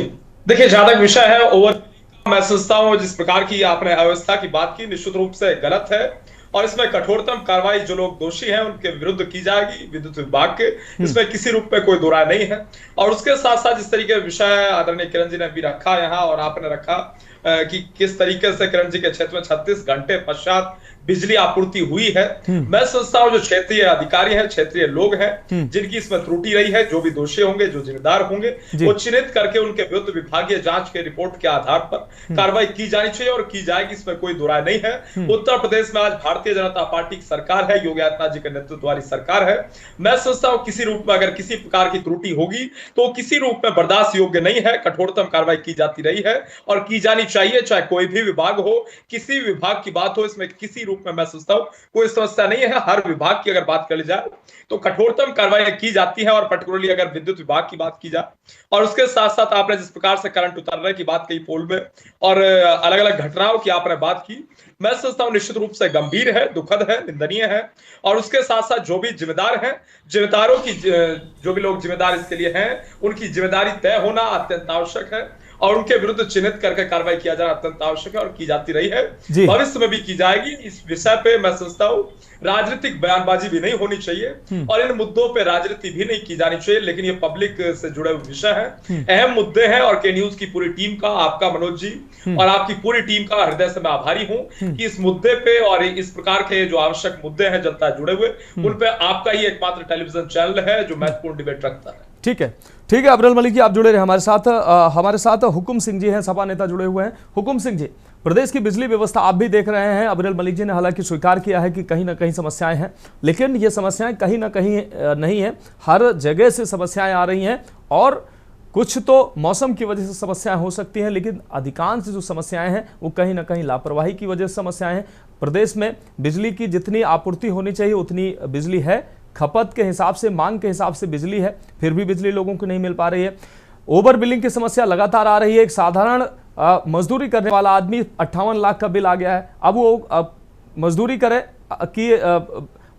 देखिए, जहां तक विषय है ओवर, मैं समझता हूं जिस प्रकार की आपने अव्यवस्था की बात की, निश्चित रूप से गलत है और इसमें कठोरतम कार्रवाई जो लोग दोषी हैं उनके विरुद्ध की जाएगी विद्युत विभाग के, इसमें किसी रूप में कोई दो राय नहीं है। और उसके साथ साथ जिस तरीके विषय आदरणीय किरण जी ने भी रखा यहाँ और आपने रखा कि किस तरीके से किरण जी के क्षेत्र में 36 घंटे पश्चात बिजली आपूर्ति हुई है, मैं समझता हूं जो क्षेत्रीय अधिकारी हैं, क्षेत्रीय लोग हैं, जिनकी इसमें त्रुटि रही है, जो भी दोषी होंगे, जो जिम्मेदार होंगे, वो चिन्हित करके उनके विरुद्ध विभागीय जांच के रिपोर्ट के आधार पर कार्रवाई की जानी चाहिए और की जाएगी, इसमें कोई दो राय नहीं है। उत्तर प्रदेश में आज भारतीय जनता पार्टी की सरकार है, योगी आदित्यनाथ जी के नेतृत्व वाली सरकार है। मैं समझता हूं किसी रूप में अगर किसी प्रकार की त्रुटि होगी तो किसी रूप में बर्दाश्त योग्य नहीं है, कठोरतम कार्रवाई की जाती रही है और की जानी चाहिए, चाहे कोई भी विभाग हो, किसी विभाग की बात हो, इसमें किसी रूप में मैं सोचता हूं कोई समस्या नहीं है। हर विभाग की अगर बात कर ली जाए तो कठोरतम कार्रवाई की जाती है और पर्टिकुलरली अगर विद्युत विभाग की बात की जाए, और उसके साथ साथ आपने जिस प्रकार से करंट उतरने की बात कही पोल में और अलग अलग घटनाओं की आपने बात की, मैं समझता हूं निश्चित रूप से गंभीर है, दुखद है, निंदनीय है। और उसके साथ साथ जो भी जिम्मेदार हैं, जिम्मेदारों की जो भी लोग जिम्मेदार इसके लिए हैं, उनकी जिम्मेदारी तय होना अत्यंत आवश्यक है और उनके विरुद्ध चिन्हित करके कार्रवाई किया जाना अत्यंत आवश्यक है और की जाती रही है, भविष्य में भी की जाएगी। इस विषय पे मैं समझता हूं राजनीतिक बयानबाजी भी नहीं होनी चाहिए और इन मुद्दों पे राजनीति भी नहीं की जानी चाहिए, लेकिन ये पब्लिक से जुड़े हुए विषय हैं, अहम मुद्दे हैं और के न्यूज की पूरी टीम का, आपका मनोज जी और आपकी पूरी टीम का हृदय से मैं आभारी हूं कि इस मुद्दे पे और इस प्रकार के जो आवश्यक मुद्दे हैं जनता जुड़े हुए, उन पे आपका ही एकमात्र टेलीविजन चैनल है जो महत्वपूर्ण डिबेट रखता है। ठीक है, ठीक है अब्दुल मलिक जी, आप जुड़े रहे हमारे साथ हुकुम सिंह जी हैं, सपा नेता जुड़े हुए हैं। हुकुम सिंह जी, प्रदेश की बिजली व्यवस्था आप भी देख रहे हैं। अब्दुल मलिक जी ने हालांकि स्वीकार किया है कि कहीं ना कहीं समस्याएं हैं, लेकिन ये समस्याएं कहीं ना कहीं नहीं है, हर जगह से समस्याएं आ रही हैं और कुछ तो मौसम की वजह से समस्याएं हो सकती हैं, लेकिन अधिकांश जो समस्याएं हैं वो कहीं ना कहीं लापरवाही की वजह से समस्याएं हैं। प्रदेश में बिजली की जितनी आपूर्ति होनी चाहिए उतनी बिजली है, खपत के हिसाब से, मांग के हिसाब से बिजली है, फिर भी बिजली लोगों को नहीं मिल पा रही है। ओवर बिलिंग की समस्या लगातार आ रही है। एक साधारण मजदूरी करने वाला आदमी 58 लाख का बिल आ गया है। अब वो मजदूरी करे कि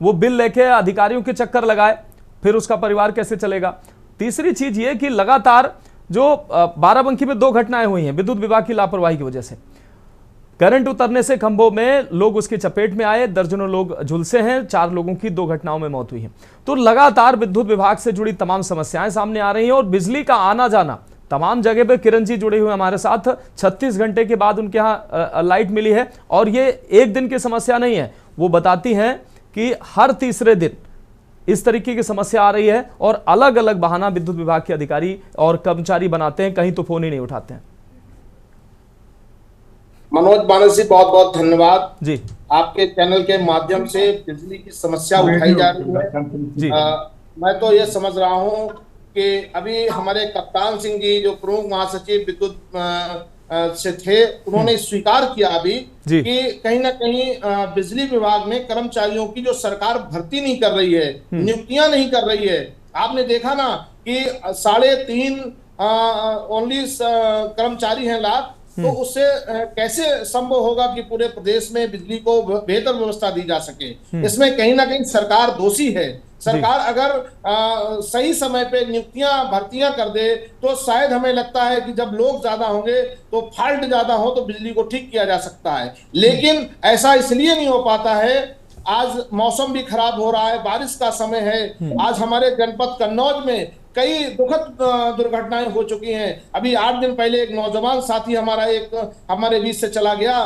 वो बिल लेके अधिकारियों के चक्कर लगाए, फिर उसका परिवार कैसे चलेगा। तीसरी चीज ये कि लगातार जो बाराबंकी में 2 घटनाएं हुई हैं विद्युत विभाग की लापरवाही की वजह से। करंट उतरने से खंभों में लोग उसकी चपेट में आए, दर्जनों लोग झुलसे हैं, 4 लोगों की 2 घटनाओं में मौत हुई है। तो लगातार विद्युत विभाग से जुड़ी तमाम समस्याएं सामने आ रही हैं और बिजली का आना जाना तमाम जगह पे। किरण जी जुड़े हुए हमारे साथ, 36 घंटे के बाद उनके यहाँ लाइट मिली है और ये एक दिन की समस्या नहीं है। वो बताती हैं कि हर तीसरे दिन इस तरीके की समस्या आ रही है और अलग अलग बहाना विद्युत विभाग के अधिकारी और कर्मचारी बनाते हैं, कहीं तो फोन ही नहीं उठाते हैं। मनोज बानर्जी, बहुत बहुत धन्यवाद जी। आपके चैनल के माध्यम से बिजली की समस्या उठाई जा रही है जी। मैं तो ये समझ रहा हूँ कि अभी हमारे कप्तान सिंह जी जो प्रमुख महासचिव विद्युत से थे, उन्होंने स्वीकार किया अभी कि कहीं ना कहीं बिजली विभाग में कर्मचारियों की जो सरकार भर्ती नहीं कर रही है, नियुक्तियां नहीं कर रही है। आपने देखा ना कि 3.5 ओनली कर्मचारी हैं लाख, तो उससे कैसे संभव होगा कि पूरे प्रदेश में बिजली को बेहतर व्यवस्था दी जा सके। इसमें कहीं ना कहीं सरकार दोषी है। सरकार अगर सही समय पे नियुक्तियां भर्तियां कर दे तो शायद हमें लगता है कि जब लोग ज्यादा होंगे तो फॉल्ट ज्यादा हो तो बिजली को ठीक किया जा सकता है, लेकिन ऐसा इसलिए नहीं हो पाता है। आज मौसम भी खराब हो रहा है, बारिश का समय है। आज हमारे जनपद कन्नौज में कई दुखद दुर्घटनाएं हो चुकी हैं। अभी 8 दिन पहले एक नौजवान साथी हमारे बीच से चला गया,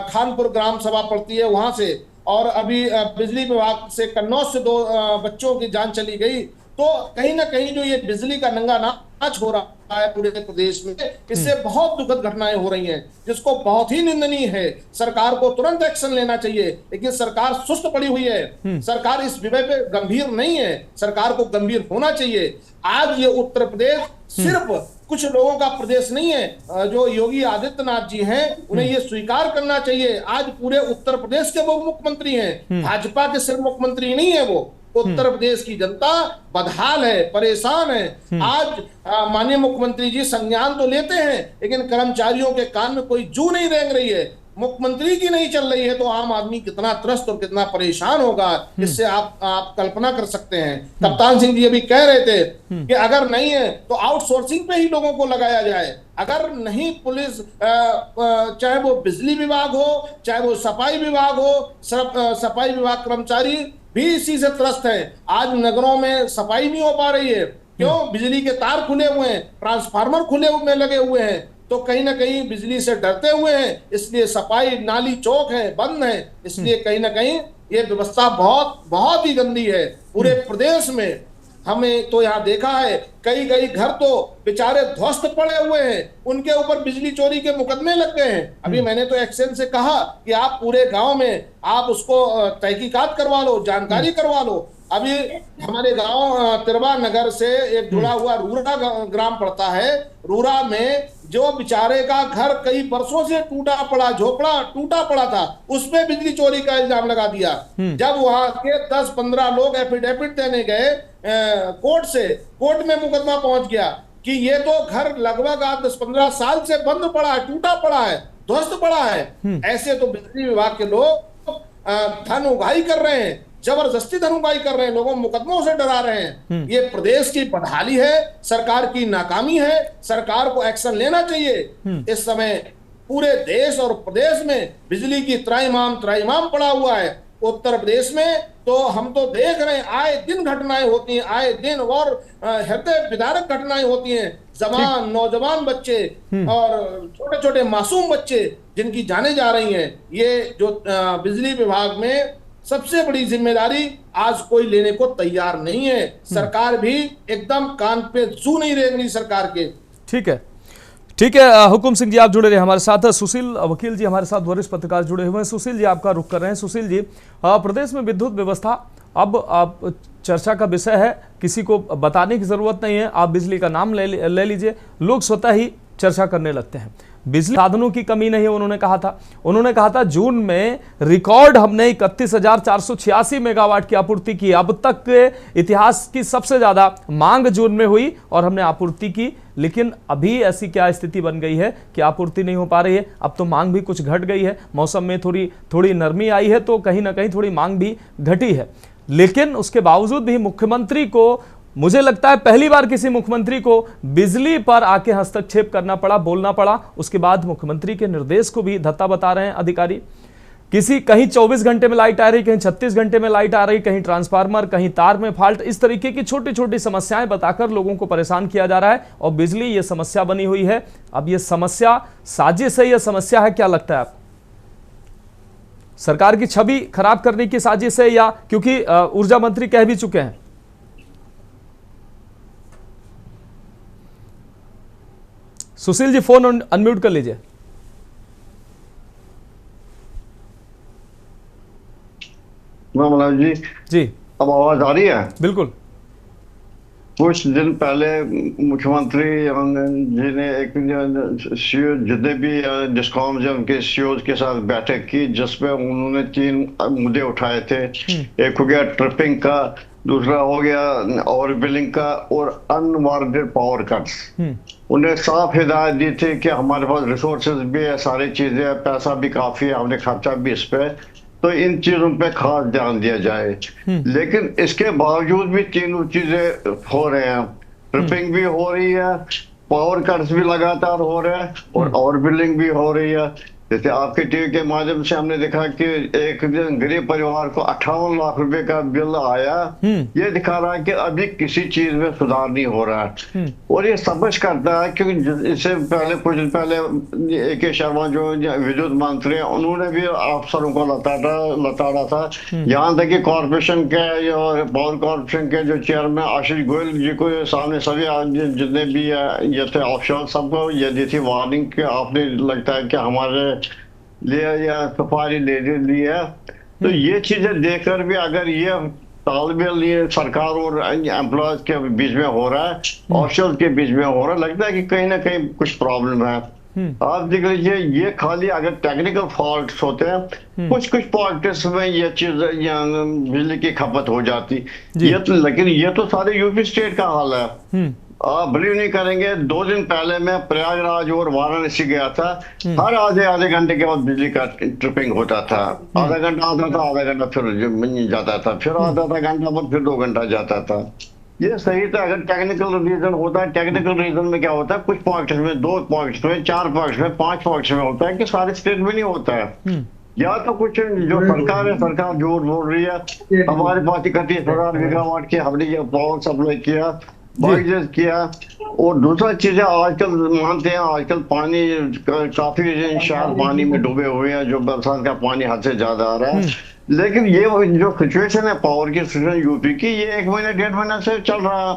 खानपुर ग्राम सभा पड़ती है वहां से, और अभी बिजली विभाग से कन्नौज से 2 बच्चों की जान चली गई। तो कहीं ना कहीं जो ये बिजली का नंगा नाच हो रहा है पूरे प्रदेश में, इससे बहुत दुखद घटनाएं हो रही हैं, जिसको बहुत ही निंदनीय है। सरकार को तुरंत एक्शन लेना चाहिए, लेकिन सरकार सुस्त पड़ी हुई है। सरकार इस विषय पे गंभीर नहीं है, सरकार को गंभीर होना चाहिए। आज ये उत्तर प्रदेश सिर्फ कुछ लोगों का प्रदेश नहीं है। जो योगी आदित्यनाथ जी हैं, उन्हें ये स्वीकार करना चाहिए। आज पूरे उत्तर प्रदेश के वो मुख्यमंत्री हैं, भाजपा के सिर्फ मुख्यमंत्री नहीं है वो। उत्तर प्रदेश की जनता बदहाल है, परेशान है। आज माननीय मुख्यमंत्री जी संज्ञान तो लेते हैं, लेकिन कर्मचारियों के कान में कोई जू नहीं रेंग रही है। मुख्यमंत्री की नहीं चल रही है तो आम आदमी कितना त्रस्त और कितना परेशान होगा, इससे आप कल्पना कर सकते हैं। कप्तान सिंह जी अभी कह रहे थे कि अगर नहीं है तो आउटसोर्सिंग पे ही लोगों को लगाया जाए। अगर नहीं, पुलिस चाहे वो बिजली विभाग हो, चाहे वो सफाई विभाग हो, सफाई विभाग कर्मचारी भी इसी से त्रस्त है। आज नगरों में सफाई नहीं हो पा रही है। क्यों? बिजली के तार खुले हुए हैं, ट्रांसफार्मर खुले में लगे हुए हैं, तो कहीं ना कहीं बिजली से डरते हुए हैं, इसलिए सफाई नाली चौक है, बंद है। इसलिए कहीं ना कहीं ये व्यवस्था बहुत बहुत ही गंदी है पूरे प्रदेश में। हमें तो यहाँ देखा है कई घर तो बेचारे ध्वस्त पड़े हुए हैं, उनके ऊपर बिजली चोरी के मुकदमे लग गए हैं। अभी मैंने तो एक्शन से कहा कि आप पूरे गांव में आप उसको तहकीकात करवा लो, जानकारी करवा लो। अभी हमारे गांव तिरवा नगर से एक जुड़ा हुआ रूरा ग्राम पड़ता है। रूरा में जो बेचारे का घर कई बरसों से टूटा पड़ा, झोपड़ा टूटा पड़ा था, उसमें बिजली चोरी का इल्जाम लगा दिया। जब वहां के 10-15 लोग एफिडेविट देने गए कोर्ट में मुकदमा पहुंच गया कि ये तो घर लगभग 10-15 साल से बंद पड़ा है, टूटा पड़ा है, ध्वस्त पड़ा है। ऐसे तो बिजली विभाग के लोग धन उगाही कर रहे हैं, जबरदस्ती धन उगाही कर रहे हैं, लोगों मुकदमों से डरा रहे हैं। ये प्रदेश की बदहाली है, सरकार की नाकामी है। सरकार को एक्शन लेना चाहिए। इस समय पूरे देश और प्रदेश में बिजली की त्राइमाम पड़ा हुआ है। उत्तर प्रदेश में तो हम तो देख रहे हैं, आए दिन घटनाएं होती हैं, आए दिन, और हृदय विदारक घटनाएं होती हैं। जवान नौजवान बच्चे और छोटे छोटे मासूम बच्चे जिनकी जाने जा रही हैं। ये जो बिजली विभाग में सबसे बड़ी जिम्मेदारी आज कोई लेने को तैयार नहीं है। सरकार भी एकदम कान पे जू नहीं रेंगनी सरकार के। ठीक है हुकुम सिंह जी, आप जुड़े रहे हमारे साथ। सुशील वकील जी हमारे साथ वरिष्ठ पत्रकार जुड़े हुए हैं। सुशील जी, आपका रुख कर रहे हैं। सुशील जी, प्रदेश में विद्युत व्यवस्था अब चर्चा का विषय है, किसी को बताने की जरूरत नहीं है। आप बिजली का नाम ले लीजिए, लोग स्वतः ही चर्चा करने लगते हैं। बिजली साधनों की कमी नहीं है, उन्होंने कहा था जून में रिकॉर्ड हमने 31,486 मेगावाट की आपूर्ति की। अब तक के इतिहास की सबसे ज्यादा मांग जून में हुई और हमने आपूर्ति की, लेकिन अभी ऐसी क्या स्थिति बन गई है कि आपूर्ति नहीं हो पा रही है। अब तो मांग भी कुछ घट गई है, मौसम में थोड़ी नरमी आई है, तो कहीं ना कहीं थोड़ी मांग भी घटी है। लेकिन उसके बावजूद भी मुख्यमंत्री को, मुझे लगता है पहली बार किसी मुख्यमंत्री को बिजली पर आके हस्तक्षेप करना पड़ा, बोलना पड़ा। उसके बाद मुख्यमंत्री के निर्देश को भी धत्ता बता रहे हैं अधिकारी। कहीं 24 घंटे में लाइट आ रही, कहीं 36 घंटे में लाइट आ रही, कहीं ट्रांसफार्मर, कहीं तार में फॉल्ट, इस तरीके की छोटी छोटी समस्याएं बताकर लोगों को परेशान किया जा रहा है और बिजली ये समस्या बनी हुई है। अब ये समस्या साजिश है, यह समस्या है, क्या लगता है आपको? सरकार की छवि खराब करने की साजिश है, या क्योंकि ऊर्जा मंत्री कह भी चुके हैं? सुशील जी, फोन अनम्यूट कर लीजिए। जी जी, अब आवाज आ रही है? बिल्कुल। कुछ दिन पहले मुख्यमंत्री जी ने एक जितने भी डिस्कॉम जो उनके सीईओ के साथ बैठक की, जिसमें उन्होंने 3 मुद्दे उठाए थे। एक हो गया ट्रिपिंग का, दूसरा हो गया ओवर बिलिंग का, और अनवारंटेड पावर कट्स। उन्हें साफ हिदायत दी थी कि हमारे पास रिसोर्सेज भी है, सारी चीजें हैं, पैसा भी काफी है, हमने खर्चा भी इस पे, तो इन चीजों पे खास ध्यान दिया जाए। लेकिन इसके बावजूद भी तीनों चीजें हो रहे हैं। ट्रिपिंग भी हो रही है, पावर कट्स भी लगातार हो रहे हैं, और ओवर बिलिंग भी हो रही है। जैसे आपके टीवी के माध्यम से हमने देखा कि एक गरीब परिवार को 58 लाख रुपए का बिल आया। ये दिखा रहा है कि अभी किसी चीज में सुधार नहीं हो रहा है, और ये समझ करता है क्योंकि इससे पहले कुछ दिन पहले AK शर्मा जो विद्युत मंत्री हैं, उन्होंने भी अफसरों को लताड़ा था। यहाँ तक कि कॉर्पोरेशन के पावर कॉर्पोरेशन के जो चेयरमैन आशीष गोयल जी को सामने सभी जितने भी ये थे ऑफिसर, सबको ये दी थी वार्निंग कि आपने लगता है कि हमारे लिया या सफारी ले ली है। तो ये चीजें देखकर भी अगर ये तालमेल ये सरकार और एम्प्लॉयज के बीच में हो रहा है, ऑफिसर्स के बीच में हो रहा है, लगता है कि कहीं ना कहीं कुछ प्रॉब्लम है। आप देख लीजिए, ये खाली अगर टेक्निकल फॉल्ट्स होते हैं, कुछ पॉइंट्स में ये चीज बिजली की खपत हो जाती ये तो, लेकिन ये तो सारे यूपी स्टेट का हाल है। आप बिलीव नहीं करेंगे, 2 दिन पहले मैं प्रयागराज और वाराणसी गया था। हर आधे घंटे के बाद बिजली का ट्रिपिंग होता था। आधा घंटा आता था, आधा घंटा फिर जाता था, फिर आधा घंटा बाद फिर 2 घंटा जाता था। ये सही था अगर टेक्निकल रीजन होता है। टेक्निकल रीजन में क्या होता है, कुछ पॉइंट्स में, 2 पॉइंट्स में, 4 पॉइंट्स में, 5 पॉइंट्स में होता है कि सारे स्टेट में नहीं होता है। या तो कुछ जो सरकार है, सरकार जोर बोल रही है, हमारे पास 31,000 मेगावाट की हमने ये पावर सप्लाई किया, किया। और दूसरा चीज है, आजकल मानते हैं आजकल पानी काफी शहर पानी में डूबे हुए हैं, जो बरसात का पानी हद से ज्यादा आ रहा है। लेकिन ये जो सिचुएशन है पावर की सिचुएशन यूपी की, ये 1 महीने 1.5 महीने से चल रहा है।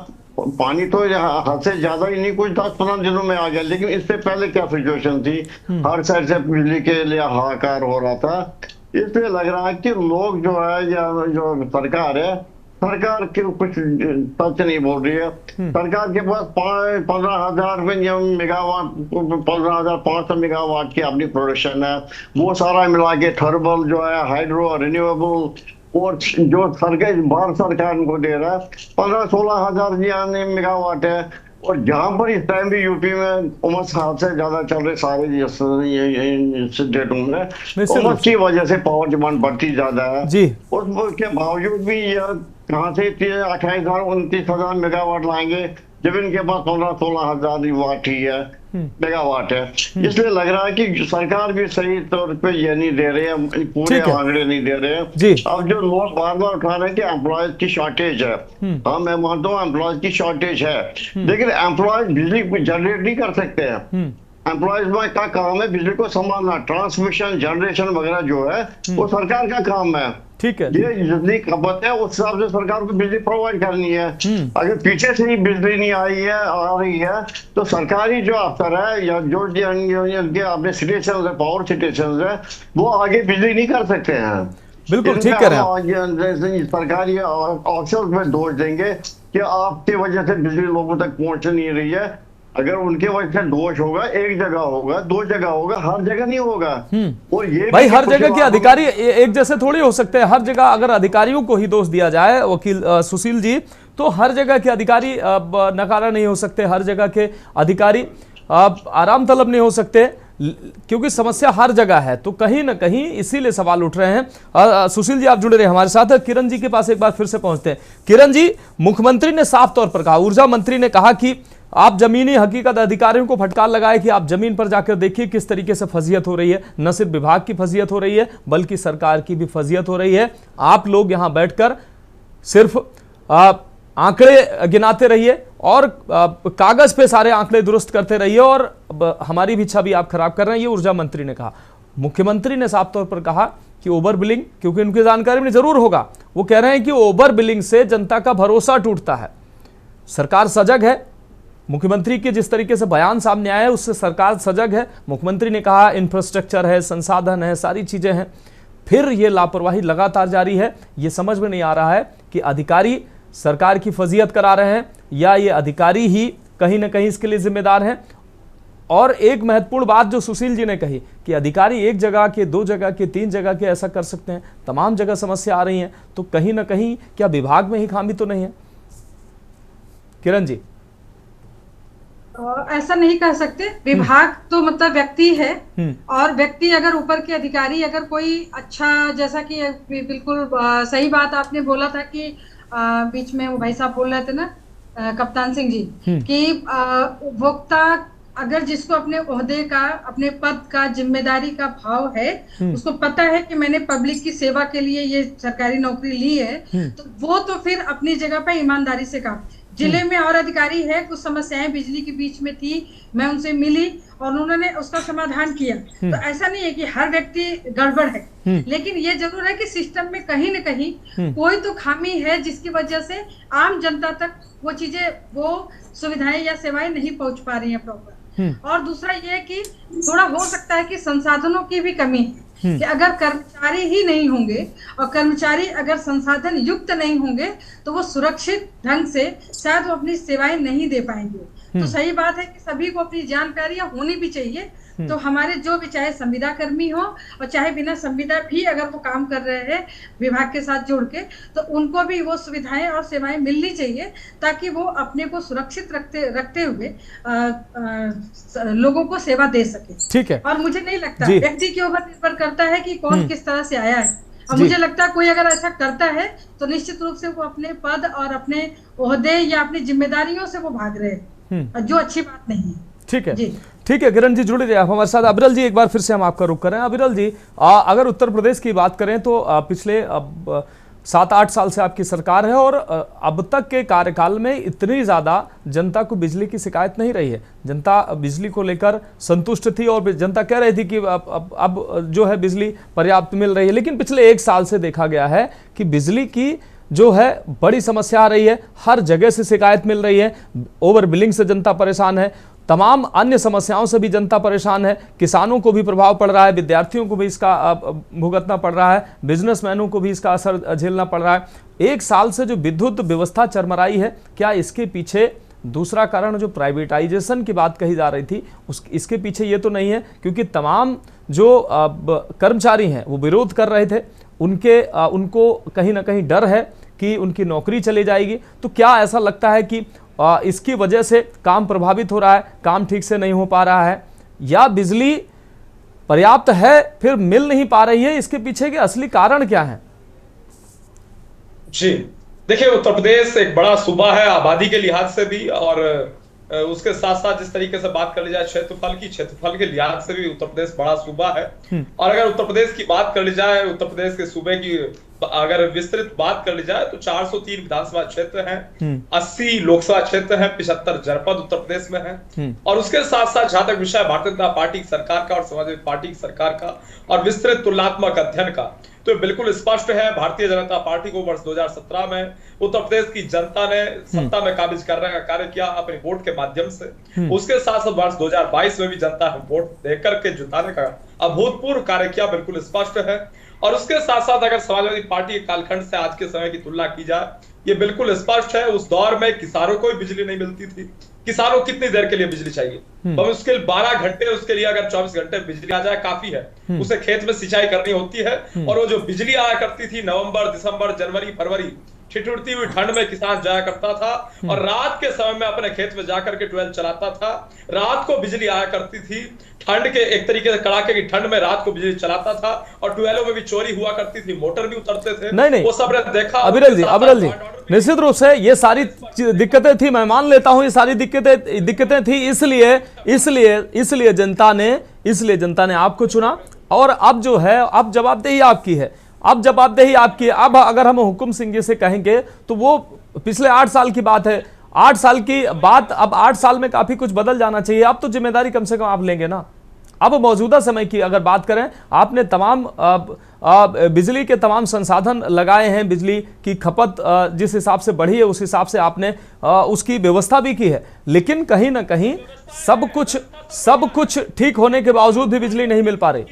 पानी तो हद से ज्यादा ही नहीं, कुछ 10-15 दिनों में आ गया। लेकिन इससे पहले क्या सिचुएशन थी, हर साइड से बिजली के लिए हाहाकार हो रहा था। इसलिए लग रहा है कि लोग जो है, या जो सरकार है, सरकार के कुछ सच नहीं बोल रही है। सरकार के पास 15,000 मेगावाट, 15,500 मेगावाट की अपनी प्रोडक्शन है। वो सारा मिला के थर्मल जो है, हाइड्रो, रिन्यूएबल, और जो सरकार भारत सरकार को दे रहा है 15-16 हजार मेगावाट है। और जहां पर इस टाइम भी यूपी में उमस हाथ से ज्यादा चल रहे सारे स्टेटों में, उमस की वजह से पावर डिमांड बढ़ती ज्यादा है जी। उसके बावजूद भी यह कहाँ से 28,000-29,000 मेगावाट लाएंगे जब इनके पास 15-16 हजार वाट ही है, मेगावाट है। इसलिए लग रहा है कि सरकार भी सही तौर पे ये नहीं दे रहे हैं, पूरे आंकड़े नहीं दे रहे हैं। अब जो लोग बार बार उठा रहे हैं कि एम्प्लॉयज की शॉर्टेज है, हाँ मैं मानता हूँ एम्प्लॉयज की शॉर्टेज है, लेकिन एम्प्लॉयज बिजली जनरेट नहीं कर सकते हैं। एम्प्लॉयज का काम है बिजली को संभालना, ट्रांसमिशन, जनरेशन वगैरह जो है वो सरकार का काम है। ठीक है, ये जितनी खपत है उस हिसाब से सरकार को बिजली प्रोवाइड करनी है। अगर पीछे से ही बिजली नहीं आ रही है तो सरकारी जो अफसर है या जो अपने स्टेशन है, पावर स्टेशन है, वो आगे बिजली नहीं कर सकते हैं। बिल्कुल ठीक कह रहे हैं। सरकारी ऑफिसर में दोष देंगे कि आपकी वजह से बिजली लोगों तक पहुंच नहीं रही है। अगर उनके वजह से दोष होगा, एक जगह होगा, दो जगह होगा, हर जगह नहीं होगा। और ये भाई हर जगह के अधिकारी एक जैसे थोड़ी हो सकते हैं। हर जगह अगर अधिकारियों को ही दोष दिया जाए वकील सुशील जी, तो हर जगह के अधिकारी नकारा नहीं हो सकते, हर जगह के अधिकारी आराम तलब नहीं हो सकते, क्योंकि समस्या हर जगह है। तो कहीं ना कहीं इसीलिए सवाल उठ रहे हैं। सुशील जी आप जुड़े रहे हमारे साथ। किरण जी के पास एक बार फिर से पहुंचते हैं। किरण जी, मुख्यमंत्री ने साफ तौर पर कहा, ऊर्जा मंत्री ने कहा कि आप जमीनी हकीकत अधिकारियों को फटकार लगाए कि आप जमीन पर जाकर देखिए किस तरीके से फजीयत हो रही है। न सिर्फ विभाग की फजीयत हो रही है बल्कि सरकार की भी फजीयत हो रही है। आप लोग यहां बैठकर सिर्फ आंकड़े गिनाते रहिए और कागज पे सारे आंकड़े दुरुस्त करते रहिए और हमारी भी छवि आप खराब कर रहे हैं, ये ऊर्जा मंत्री ने कहा। मुख्यमंत्री ने साफ तौर पर कहा कि ओवर बिलिंग, क्योंकि उनकी जानकारी में जरूर होगा, वो कह रहे हैं कि ओवर बिलिंग से जनता का भरोसा टूटता है। सरकार सजग है, मुख्यमंत्री के जिस तरीके से बयान सामने आया है उससे सरकार सजग है। मुख्यमंत्री ने कहा इंफ्रास्ट्रक्चर है, संसाधन है, सारी चीजें हैं, फिर ये लापरवाही लगातार जारी है। ये समझ में नहीं आ रहा है कि अधिकारी सरकार की फजीयत करा रहे हैं या ये अधिकारी ही कहीं ना कहीं इसके लिए जिम्मेदार हैं। और एक महत्वपूर्ण बात जो सुशील जी ने कही कि अधिकारी एक जगह के, दो जगह के, तीन जगह के ऐसा कर सकते हैं, तमाम जगह समस्या आ रही है, तो कहीं ना कहीं क्या विभाग में ही खामी तो नहीं है? किरण जी ऐसा नहीं कह सकते। विभाग तो मतलब व्यक्ति है, और व्यक्ति अगर ऊपर के अधिकारी अगर कोई अच्छा, जैसा कि बिल्कुल सही बात आपने बोला था कि बीच में वो भाई साहब बोल रहे थे ना, कप्तान सिंह जी, कि उपभोक्ता अगर जिसको अपने ओहदे का, अपने पद का, जिम्मेदारी का भाव है, उसको पता है कि मैंने पब्लिक की सेवा के लिए ये सरकारी नौकरी ली है, तो वो तो फिर अपनी जगह पे ईमानदारी से काम। जिले में और अधिकारी है, कुछ समस्याएं बिजली के बीच में थी, मैं उनसे मिली और उन्होंने उसका समाधान किया। तो ऐसा नहीं है कि हर व्यक्ति गड़बड़ है, लेकिन ये जरूर है कि सिस्टम में कहीं न कहीं कोई तो खामी है जिसकी वजह से आम जनता तक वो चीजें, वो सुविधाएं या सेवाएं नहीं पहुंच पा रही हैं प्रॉपर। और दूसरा ये कि थोड़ा हो सकता है कि संसाधनों की भी कमी है, कि अगर कर्मचारी ही नहीं होंगे और कर्मचारी अगर संसाधन युक्त नहीं होंगे तो वो सुरक्षित ढंग से शायद वो अपनी सेवाएं नहीं दे पाएंगे। तो सही बात है कि सभी को अपनी जानकारियां होनी भी चाहिए। तो हमारे जो भी, चाहे संविदा कर्मी हो और चाहे बिना संविदा भी अगर वो काम कर रहे हैं विभाग के साथ जुड़ के, तो उनको भी वो सुविधाएं और सेवाएं मिलनी चाहिए, ताकि वो अपने को सुरक्षित रखते हुए लोगों को सेवा दे सके। ठीक है। और मुझे नहीं लगता, व्यक्ति के ऊपर निर्भर करता है कि कौन किस तरह से आया है। और मुझे लगता है कोई अगर ऐसा करता है तो निश्चित रूप से वो अपने पद और अपने ओहदे या अपनी जिम्मेदारियों से वो भाग रहे हैं, जो अच्छी बात नहीं है। ठीक है, ठीक है। किरण जी जुड़े रहे आप हमारे साथ। अविरल जी एक बार फिर से हम आपका रुख करें। अविरल जी, अगर उत्तर प्रदेश की बात करें तो पिछले 7-8 साल से आपकी सरकार है और अब तक के कार्यकाल में इतनी ज़्यादा जनता को बिजली की शिकायत नहीं रही है। जनता बिजली को लेकर संतुष्ट थी और जनता कह रही थी कि अब जो है बिजली पर्याप्त मिल रही है। लेकिन पिछले 1 साल से देखा गया है कि बिजली की जो है बड़ी समस्या आ रही है, हर जगह से शिकायत मिल रही है। ओवर बिलिंग से जनता परेशान है, तमाम अन्य समस्याओं से भी जनता परेशान है। किसानों को भी प्रभाव पड़ रहा है, विद्यार्थियों को भी इसका भुगतना पड़ रहा है, बिजनेसमैनों को भी इसका असर झेलना पड़ रहा है। 1 साल से जो विद्युत व्यवस्था चरमराई है, क्या इसके पीछे दूसरा कारण जो प्राइवेटाइजेशन की बात कही जा रही थी इसके पीछे ये तो नहीं है? क्योंकि तमाम जो कर्मचारी हैं वो विरोध कर रहे थे, उनको कहीं ना कहीं डर है कि उनकी नौकरी चली जाएगी। तो क्या ऐसा लगता है कि इसकी वजह से काम प्रभावित हो रहा है, काम ठीक से नहीं हो पा रहा है, या बिजली पर्याप्त है फिर मिल नहीं पा रही है? इसके पीछे के असली कारण क्या है? जी देखिए, उत्तर प्रदेश एक बड़ा सूबा है आबादी के लिहाज से भी, और उसके साथ साथ जिस तरीके से बात कर ली जाए क्षेत्रफल के लिहाज से भी उत्तर प्रदेश बड़ा सूबा है। और अगर उत्तर प्रदेश की बात कर ली जाए, उत्तर प्रदेश के सूबे की अगर विस्तृत बात कर ली जाए तो 403 विधानसभा क्षेत्र हैं, 80 लोकसभा क्षेत्र हैं, 75 जनपद उत्तर प्रदेश में हैं। और उसके साथ साथ जहां तक विषय भारतीय जनता पार्टी की सरकार का और समाजवादी पार्टी की सरकार का और विस्तृत तुलनात्मक अध्ययन का, तो बिल्कुल स्पष्ट है भारतीय जनता पार्टी को वर्ष 2017 में उत्तर प्रदेश की जनता ने सत्ता में काबिज करने का कार्य किया अपने वोट के माध्यम से। उसके साथ साथ वर्ष 2022 में भी जनता ने वोट देकर के जिताने का अभूतपूर्व कार्य किया, बिल्कुल स्पष्ट है। और उसके साथ साथ अगर समाजवादी पार्टी के कालखंड से आज के समय की तुलना की जाए, ये बिल्कुल स्पष्ट है उस दौर में किसानों को बिजली नहीं मिलती थी। किसानों को कितनी देर के लिए बिजली चाहिए? मुश्किल 12 घंटे, उसके लिए अगर 24 घंटे बिजली आ जाए काफी है। उसे खेत में सिंचाई करनी होती है और वो जो बिजली आया करती थी नवंबर, दिसंबर, जनवरी, फरवरी, ठिठुरती हुई ठंड में किसान जाया करता था और रात के समय में अपने खेत में जाकर के ट्यूबवेल चलाता था। रात को बिजली आया करती थी, ठंड के एक तरीके से कड़ाके की ठंड में रात को बिजली चलाता था और ट्यूबवेलों में भी चोरी हुआ करती थी, मोटर भी उतरते थे। नहीं, वो सब देखा। अविरल जी, निश्चित रूप से ये सारी दिक्कतें थी, मैं मान लेता हूं ये सारी दिक्कतें थी, इसलिए जनता ने आपको चुना। और अब जो है, अब जवाबदेही आपकी है, अब अगर हम हुकुम सिंह जी से कहेंगे तो वो पिछले 8 साल की बात है, 8 साल की बात, अब 8 साल में काफी कुछ बदल जाना चाहिए। अब तो जिम्मेदारी कम से कम आप लेंगे ना। अब मौजूदा समय की अगर बात करें, आपने तमाम बिजली के तमाम संसाधन लगाए हैं, बिजली की खपत जिस हिसाब से बढ़ी है उस हिसाब से आपने उसकी व्यवस्था भी की है, लेकिन कहीं ना कहीं सब कुछ ठीक होने के बावजूद भी बिजली नहीं मिल पा रही।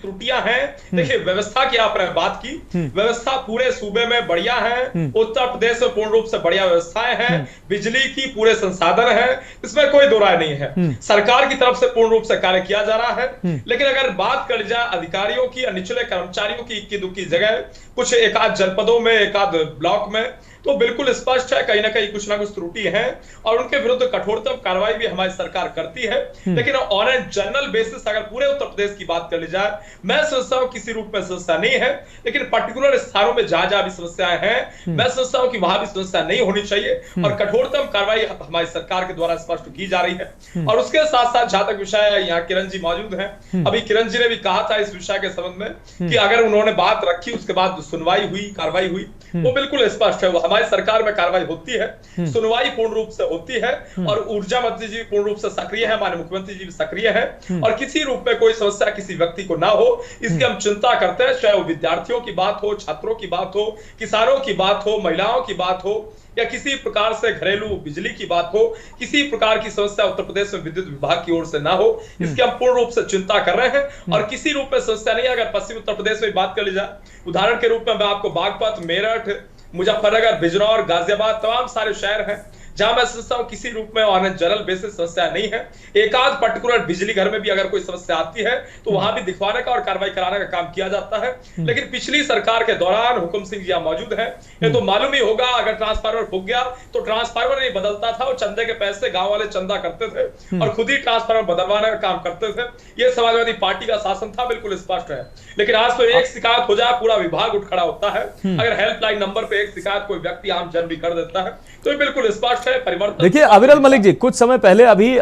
त्रुटियां हैं। देखिए व्यवस्था की आपने बात की, व्यवस्था पूरे सूबे में बढ़िया है, उत्तर प्रदेश में पूर्ण रूप से बढ़िया व्यवस्थाएं हैं, बिजली की पूरे संसाधन है, इसमें कोई दो राय नहीं है। सरकार की तरफ से पूर्ण रूप से कार्य किया जा रहा है। लेकिन अगर बात कर जाए अधिकारियों की या निचले कर्मचारियों की इक्की दुक्की जगह कुछ एकाध जनपदों में, एकाध ब्लॉक में, तो बिल्कुल स्पष्ट है कहीं ना कहीं कुछ ना कुछ त्रुटि है और उनके विरुद्ध कठोरतम कार्रवाई भी हमारी सरकार करती है। लेकिन ऑन एन जनरल बेसिस अगर पूरे उत्तर प्रदेश की बात कर ली जाए, मैं समझता हूं किसी रूप में समस्या नहीं है, लेकिन पर्टिकुलर स्थानों में जहां जहां भी समस्याएं हैं, मैं समझता हूं कि वहां भी समस्या नहीं होनी चाहिए और कठोरतम कार्रवाई हमारी सरकार के द्वारा स्पष्ट की जा रही है। और उसके साथ साथ जहां तक विषय है, यहाँ किरण जी मौजूद है, अभी किरण जी ने भी कहा था इस विषय के संबंध में कि अगर उन्होंने बात रखी उसके बाद सुनवाई हुई, कार्रवाई हुई, वो बिल्कुल स्पष्ट है, हमारी सरकार में कार्रवाई होती है, सुनवाई पूर्ण रूप से होती है और ऊर्जा मंत्री जी पूर्ण रूप से सक्रिय है, माननीय मुख्यमंत्री जी भी सक्रिय है और किसी रूप में कोई समस्या किसी व्यक्ति को ना हो इसकी हम चिंता करते हैं। चाहे वो विद्यार्थियों की बात हो, छात्रों की बात हो, किसानों की बात हो, महिलाओं की बात हो या किसी प्रकार से घरेलू बिजली की बात हो, किसी प्रकार की समस्या उत्तर प्रदेश में विद्युत विभाग की ओर से ना हो, इसकी हम पूर्ण रूप से चिंता कर रहे हैं और किसी रूप में समस्या नहीं। अगर पश्चिम उत्तर प्रदेश में बात कर ली जाए, उदाहरण के रूप में मैं आपको बागपत, मेरठ, मुजफ्फरनगर, बिजनौर, गाजियाबाद तमाम सारे शहर हैं जहां मैं समझता हूं किसी रूप में ऑन जनरल बेसिस समस्या नहीं है। एकाध पर्टिकुलर बिजली घर में भी अगर कोई समस्या आती है तो वहां भी दिखवाने का और कार्रवाई कराने का काम किया जाता है। लेकिन पिछली सरकार के दौरान हुकुम सिंह जी मौजूद है, ये तो मालूम ही होगा, अगर ट्रांसफार्मर फूक गया तो ट्रांसफार्मर नहीं बदलता था, वो चंदे के पैसे गांव वाले चंदा करते थे और खुद ही ट्रांसफार्मर बदलवाने का काम करते थे। ये समाजवादी पार्टी का शासन था, बिल्कुल स्पष्ट है। लेकिन आज तो एक शिकायत हो जाए पूरा विभाग उठ खड़ा होता है। अगर हेल्पलाइन नंबर पे एक शिकायत कोई व्यक्ति आम जन भी कर देता है तो ये बिल्कुल स्पष्ट है परिवर्तन। देखिए अविरल मलिक जी, कुछ समय पहले अभी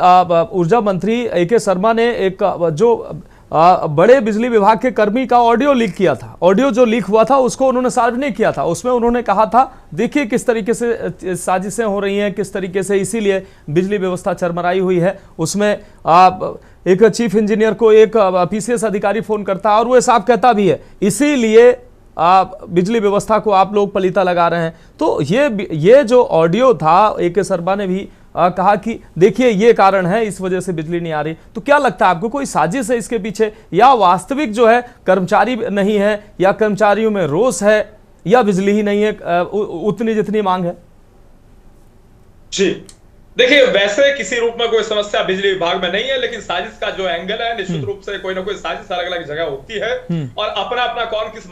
ऊर्जा मंत्री ए.के. शर्मा ने एक जो बड़े बिजली विभाग के कर्मी का ऑडियो लीक किया था, ऑडियो जो लीक हुआ था उसको उन्होंने सार्वजनिक किया था। उसमें उन्होंने कहा था देखिए किस तरीके से साजिशें हो रही हैं, किस तरीके से इसीलिए बिजली व्यवस्था चरमराई हुई है। उसमें एक चीफ इंजीनियर को एक पीसीएस अधिकारी फोन करता है और वो साफ कहता भी है इसीलिए बिजली व्यवस्था को आप लोग पलीता लगा रहे हैं। तो ये जो ऑडियो था, ए.के. शर्मा ने भी कहा कि देखिए ये कारण है, इस वजह से बिजली नहीं आ रही। तो क्या लगता है आपको, कोई साजिश है इसके पीछे या वास्तविक जो है कर्मचारी नहीं है या कर्मचारियों में रोष है या बिजली ही नहीं है उतनी जितनी मांग है? जी देखिए, वैसे किसी रूप में कोई समस्या बिजली विभाग में नहीं है, लेकिन साजिश का जो एंगल है निश्चित रूप से कोई ना कोई साजिश अलग अलग जगह होती है और अपना अपना कौन किस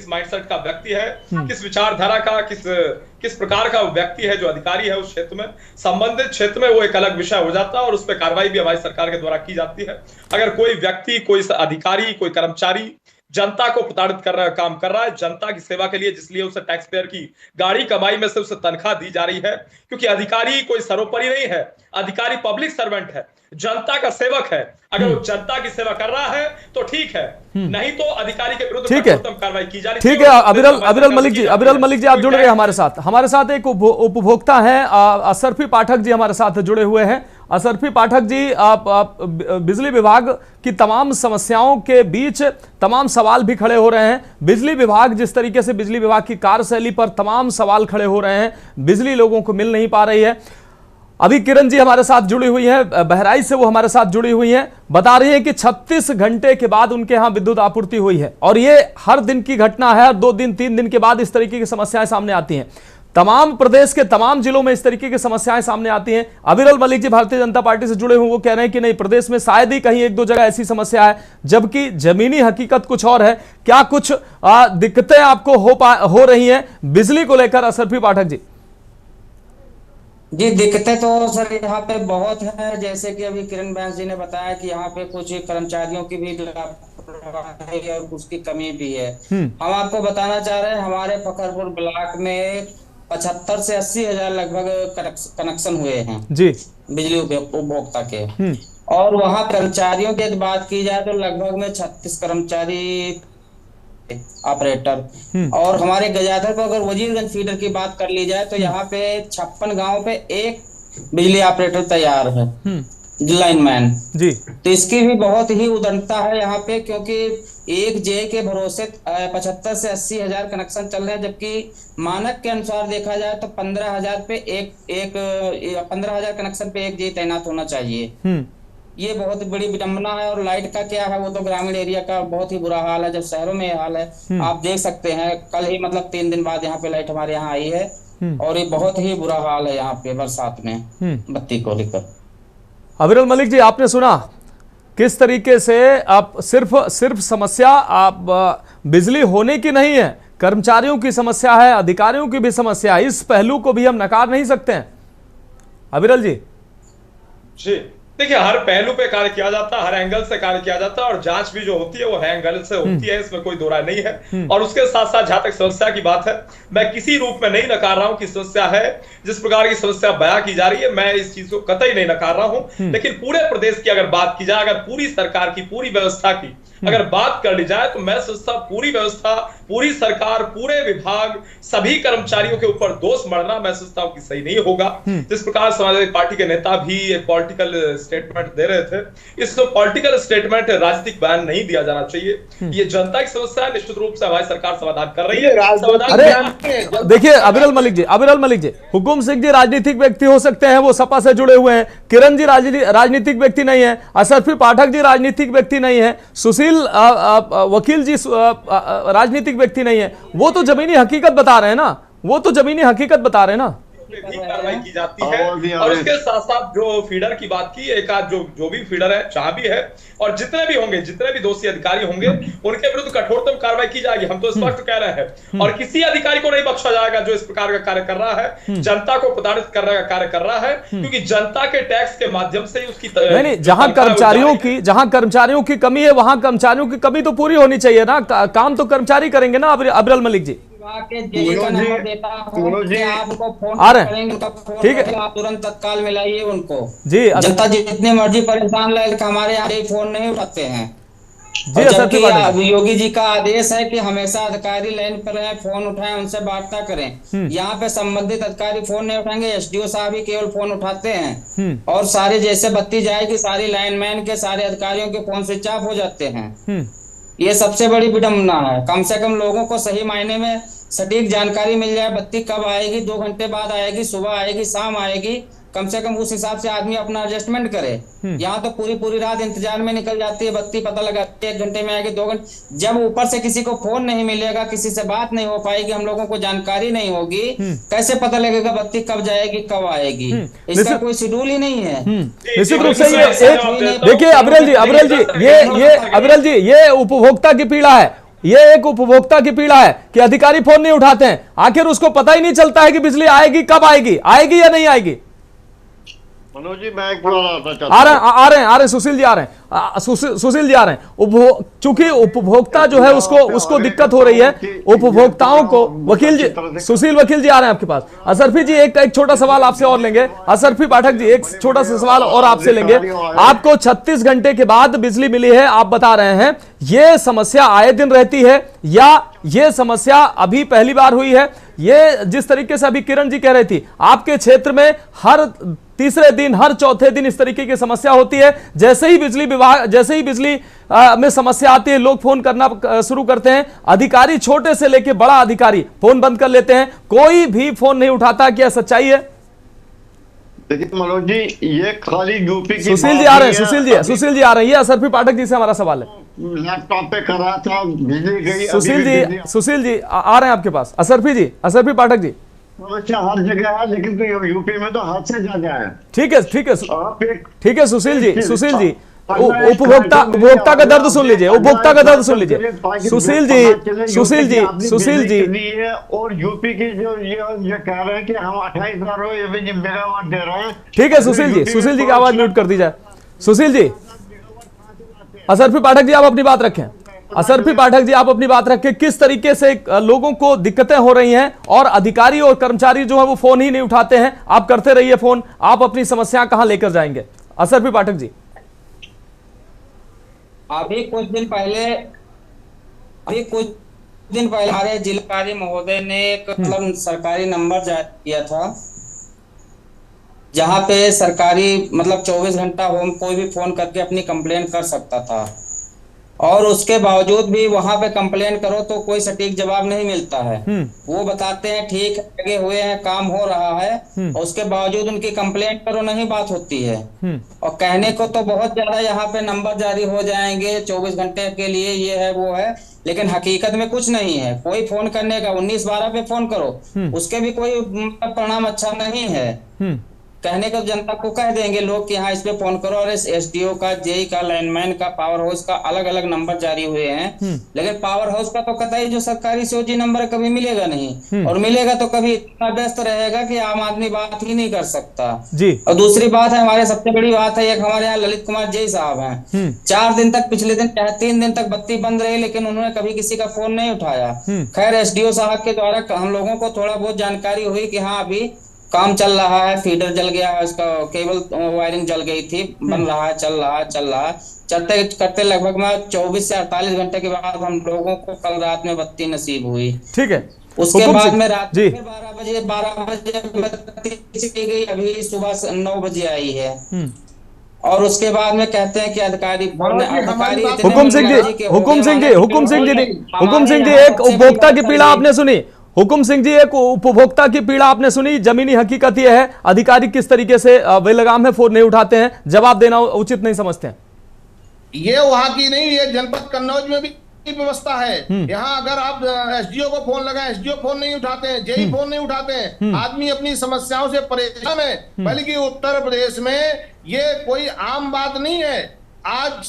माइंडसेट का व्यक्ति है, किस विचारधारा का, किस प्रकार का व्यक्ति है जो अधिकारी है उस क्षेत्र में, संबंधित क्षेत्र में, वो एक अलग विषय हो जाता है और उस पर कार्रवाई भी हमारी सरकार के द्वारा की जाती है। अगर कोई व्यक्ति, कोई अधिकारी, कोई कर्मचारी जनता को प्रताड़ित करने का काम कर रहा है, जनता की सेवा के लिए, जिसलिए उसे टैक्स पेयर की गाड़ी कमाई में से उसे तनख्वाह दी जा रही है। क्योंकि अधिकारी कोई सर्वोपरि नहीं है, अधिकारी पब्लिक सर्वेंट है, जनता का सेवक है। अगर वो जनता की सेवा कर रहा है तो ठीक है, नहीं तो अधिकारी के विरुद्ध कठोरतम कार्रवाई की जानी चाहिए। ठीक है, अविरल मलिक जी आप जुड़ गए हमारे साथ एक उपभोक्ता हैं असरफी पाठक जी हमारे साथ जुड़े हुए हैं। असरफी पाठक जी, आप बिजली विभाग की तमाम समस्याओं के बीच तमाम सवाल भी खड़े हो रहे हैं। बिजली विभाग जिस तरीके से बिजली विभाग की कार्यशैली पर तमाम सवाल खड़े हो रहे हैं, बिजली लोगों को मिल नहीं पा रही है। अभी किरण जी हमारे साथ जुड़ी हुई है, बहराइच से वो हमारे साथ जुड़ी हुई हैं, बता रही है कि 36 घंटे के बाद उनके यहां विद्युत आपूर्ति हुई है और ये हर दिन की घटना है। 2 दिन 3 दिन के बाद इस तरीके की समस्याएं सामने आती हैं। तमाम प्रदेश के तमाम जिलों में इस तरीके की समस्याएं सामने आती हैं। अविरल मलिक जी भारतीय जनता पार्टी से जुड़े हुए, वो कह रहे हैं कि नहीं, प्रदेश में शायद ही कहीं 1-2 जगह ऐसी समस्या है, जबकि जमीनी हकीकत कुछ और है। क्या कुछ दिक्कतें आपको हो रही हैं बिजली को लेकर, असरफी पाठक जी? जी, दिक्कतें तो सर यहाँ पे बहुत है। जैसे कि अभी किरण बैस जी ने बताया कि यहाँ पे कुछ कर्मचारियों की भी लापरवाही और कुछ की कमी भी है। हम आपको बताना चाह रहे हैं, हमारे फखरपुर ब्लॉक में 75 से 80 हजार लगभग कनेक्शन हुए हैं जी बिजली उपभोक्ता के। और वहाँ कर्मचारियों की बात की जाए तो लगभग में 36 कर्मचारी ऑपरेटर। और हमारे गजाधर पर अगर वजीरगंज फीडर की बात कर ली जाए तो यहाँ पे 56 गांव पे एक बिजली ऑपरेटर तैयार है, लाइनमैन जी। तो इसकी भी बहुत ही उदंडता है यहाँ पे, क्योंकि एक जे के भरोसे 75 से 80 हजार कनेक्शन चल रहे हैं, जबकि मानक के अनुसार देखा जाए तो 15,000 पे 15,000 कनेक्शन पे एक जे तैनात होना चाहिए। ये बहुत बड़ी विडंबना है। और लाइट का क्या है, वो तो ग्रामीण एरिया का बहुत ही बुरा हाल है, जब शहरों में हाल है। आप देख सकते हैं, कल ही मतलब 3 दिन बाद यहाँ पे लाइट हमारे यहाँ आई है और ये बहुत ही बुरा हाल है यहाँ पे बरसात में बत्ती को लेकर। अविरल मलिक जी, आपने सुना किस तरीके से आप सिर्फ समस्या आप बिजली होने की नहीं है, कर्मचारियों की समस्या है, अधिकारियों की भी समस्या है। इस पहलू को भी हम नकार नहीं सकते हैं। अविरल जी देखिए, हर पहलू पे कार्य किया जाता है, हर एंगल से कार्य किया जाता है और जांच भी जो होती है वो है एंगल से होती है, इसमें कोई दो राय नहीं है। और उसके साथ साथ जहां तक समस्या की बात है, मैं किसी रूप में नहीं नकार रहा हूं कि समस्या है। जिस प्रकार की समस्या बयां की जा रही है, मैं इस चीज को कतई नहीं नकार रहा हूं। लेकिन पूरे प्रदेश की अगर बात की जाए, अगर पूरी सरकार की पूरी व्यवस्था की अगर बात कर ली जाए, तो मैं सोचता पूरी व्यवस्था, पूरी सरकार, पूरे विभाग, सभी कर्मचारियों के ऊपर दोष मढ़ना मैं सोचता हूं कि सही नहीं होगा। जिस प्रकार समाजवादी पार्टी के नेता भी एक पॉलिटिकल स्टेटमेंट दे रहे थे, इस पॉलिटिकल स्टेटमेंट राजनीतिक बयान नहीं दिया जाना चाहिए। ये जनता की समस्या है, निश्चित रूप से हमारी सरकार समाधान कर रही है। अरे देखिए अविरल मलिक जी, हुकुम सिंह जी राजनीतिक व्यक्ति हो सकते हैं, वो सपा से जुड़े हुए हैं। किरण जी राजनीतिक व्यक्ति नहीं है, असरफी पाठक जी राजनीतिक व्यक्ति नहीं है, सुशील वकील जी राजनीतिक व्यक्ति नहीं है। वो तो जमीनी हकीकत बता रहे हैं ना, कार्रवाई की जाती है। और उसके साथ साथ जो फीडर की बात की, एक आध जो भी फीडर है, जहां भी है, और जितने भी होंगे, जितने भी दोषी अधिकारी होंगे, उनके विरुद्ध कठोरतम कार्रवाई की जाएगी। हम तो स्पष्ट कह रहे हैं। और किसी अधिकारी को नहीं बख्शा जाएगा जो इस प्रकार का कार्य कर रहा है, जनता को प्रताड़ित करने का कार्य कर रहा है, क्योंकि जनता के टैक्स के माध्यम से उसकी नहीं, जहां कर्मचारियों की कमी है, वहां कर्मचारियों की कमी तो पूरी होनी चाहिए ना। काम तो कर्मचारी करेंगे ना। अविरल मलिक जी आपको फोन आ रहे हैं, ठीक है, आप तुरंत तत्काल मिलाइए उनको जी। जनता जितने मर्जी परेशान रहे, हमारे यहाँ फोन नहीं उठाते हैं जी। जबकि योगी जी का आदेश है कि हमेशा अधिकारी लाइन पर रहें, फोन उठाएं, उनसे वार्ता करें। यहाँ पे संबंधित अधिकारी फोन नहीं उठाएंगे, एसडीओ साहब ही केवल फोन उठाते हैं। और सारे जैसे बत्ती जाएगी, सारी लाइनमैन के, सारे अधिकारियों के फोन स्विच ऑफ हो जाते हैं। ये सबसे बड़ी विडंबना है। कम से कम लोगों को सही मायने में सटीक जानकारी मिल जाए, बत्ती कब आएगी, 2 घंटे बाद आएगी, सुबह आएगी, शाम आएगी, कम से कम उस हिसाब से आदमी अपना एडजस्टमेंट करे। यहाँ तो पूरी रात इंतजार में निकल जाती है, बत्ती पता लगा 1 घंटे में आएगी, 2 घंटे। जब ऊपर से किसी को फोन नहीं मिलेगा, किसी से बात नहीं हो पाएगी, हम लोगों को जानकारी नहीं होगी, कैसे पता लगेगा बत्ती कब जाएगी, कब आएगी? इसका कोई शेड्यूल ही नहीं है। निश्चित रूप से देखिए अविरल जी, ये उपभोक्ता की पीड़ा है, ये एक उपभोक्ता की पीड़ा है कि अधिकारी फोन नहीं उठाते हैं। आखिर उसको पता ही नहीं चलता है कि बिजली आएगी, कब आएगी या नहीं आएगी। मनोज जी, मैं एक आ रहे हैं सुशील जी आ रहे हैं। सुशील जी आ रहे हैं। चूंकि उपभोक्ता जो है उसको दिक्कत हो रही है, उपभोक्ताओं को। वकील जी, सुशील वकील जी आ रहे हैं आपके पास। असरफी जी एक छोटा सवाल आपसे और लेंगे। असरफी पाठक जी एक छोटा सा सवाल और आपसे लेंगे। आपको 36 घंटे के बाद बिजली मिली है, आप बता रहे हैं, ये समस्या आए दिन रहती है या ये समस्या अभी पहली बार हुई है? ये जिस तरीके से अभी किरण जी कह रही थी, आपके क्षेत्र में हर तीसरे दिन, हर चौथे दिन इस तरीके की समस्या होती है? जैसे ही बिजली में समस्या आती है, लोग फोन करना शुरू करते हैं, अधिकारी छोटे से लेके बड़ा अधिकारी फोन बंद कर लेते हैं, कोई भी फोन नहीं उठाता। क्या सच्चाई है? देखिए मनोज जी, ये खाली यूपी की सुशील जी आ रहे हैं, सुशील जी आ रहे हैं। ये असरफी पाठक जी से हमारा सवाल है। लैपटॉप पे कर रहा था, बिजली गई। सुशील जी आ रहे हैं आपके पास। असरफी पाठक जी, हर जगह है, लेकिन तो यूपी में तो हद से ज्यादा है। ठीक है सुशील जी, उपभोक्ता का दर्द सुन लीजिए, सुशील जी। और यूपी की जो ये कह रहे हैं कि हम 28,000 मेगावाट दे रहे हैं। ठीक है सुशील जी की आवाज म्यूट कर दी जाए। सुशील जी, असरफी पाठक जी आप अपनी बात रखें। असरफी पाठक जी आप अपनी बात रखें, किस तरीके से लोगों को दिक्कतें हो रही हैं और अधिकारी और कर्मचारी जो है वो फोन ही नहीं उठाते हैं। आप करते रहिए फोन, आप अपनी समस्या कहां लेकर जाएंगे? असरफी पाठक जी, अभी कुछ दिन पहले हमारे जिलाधिकारी महोदय ने एक मतलब सरकारी नंबर जारी किया था, जहां पे सरकारी मतलब 24 घंटा कोई भी फोन करके अपनी कंप्लेंट कर सकता था, और उसके बावजूद भी वहां पे कंप्लेंट करो तो कोई सटीक जवाब नहीं मिलता है। वो बताते हैं ठीक है, लगे हुए हैं, काम हो रहा है, और उसके बावजूद उनकी कंप्लेंट करो नहीं बात होती है। और कहने को तो बहुत ज्यादा यहाँ पे नंबर जारी हो जाएंगे 24 घंटे के लिए, ये है वो है, लेकिन हकीकत में कुछ नहीं है। कोई फोन करने का 1912 पे फोन करो, उसके भी कोई परिणाम अच्छा नहीं है। कहने को जनता को कह देंगे लोग कि हाँ इस पे फोन करो, और इस एसडीओ का, जेई का, लाइनमैन का, पावर हाउस का अलग अलग नंबर जारी हुए हैं, लेकिन पावर हाउस का तो कतई जो सरकारी सीओजी नंबर कभी मिलेगा नहीं, और मिलेगा तो कभी इतना व्यस्त रहेगा कि आम आदमी बात ही नहीं कर सकता जी। और दूसरी बात है, हमारे सबसे बड़ी बात है, एक हमारे यहाँ ललित कुमार जेई साहब हैं, 4 दिन तक, पिछले दिन 3 दिन तक बत्ती बंद रही, लेकिन उन्होंने कभी किसी का फोन नहीं उठाया। खैर एसडीओ साहब के द्वारा हम लोगों को थोड़ा बहुत जानकारी हुई कि हाँ अभी काम चल रहा है, फीडर जल गया है, उसका केबल वायरिंग जल गई थी, बन रहा है, चल रहा है, चलते करते लगभग में 24 से 48 घंटे के बाद हम लोगों को कल रात में बत्ती नसीब हुई। ठीक है, उसके बाद में रात में 12 बजे बत्ती चली गई, अभी सुबह 9 बजे आई है। और उसके बाद में कहते हैं कि अधिकारी हुकुम सिंह जी एक उपभोक्ता की पीड़ा आपने सुनी। हुकुम सिंह जी, एक उपभोक्ता की पीड़ा आपने सुनी। जमीनी हकीकत यह है, अधिकारी किस तरीके से बेलगाम है, फोन नहीं उठाते हैं, जवाब देना उचित नहीं समझते हैं। ये वहां की नहीं, ये जनपद कन्नौज में भी व्यवस्था है। यहाँ अगर आप एसडीओ को फोन लगाएं, एसडीओ फोन नहीं उठाते हैं, जेई फोन नहीं उठाते हैं, आदमी अपनी समस्याओं से परेशान है। बल्कि उत्तर प्रदेश में ये कोई आम बात नहीं है। आज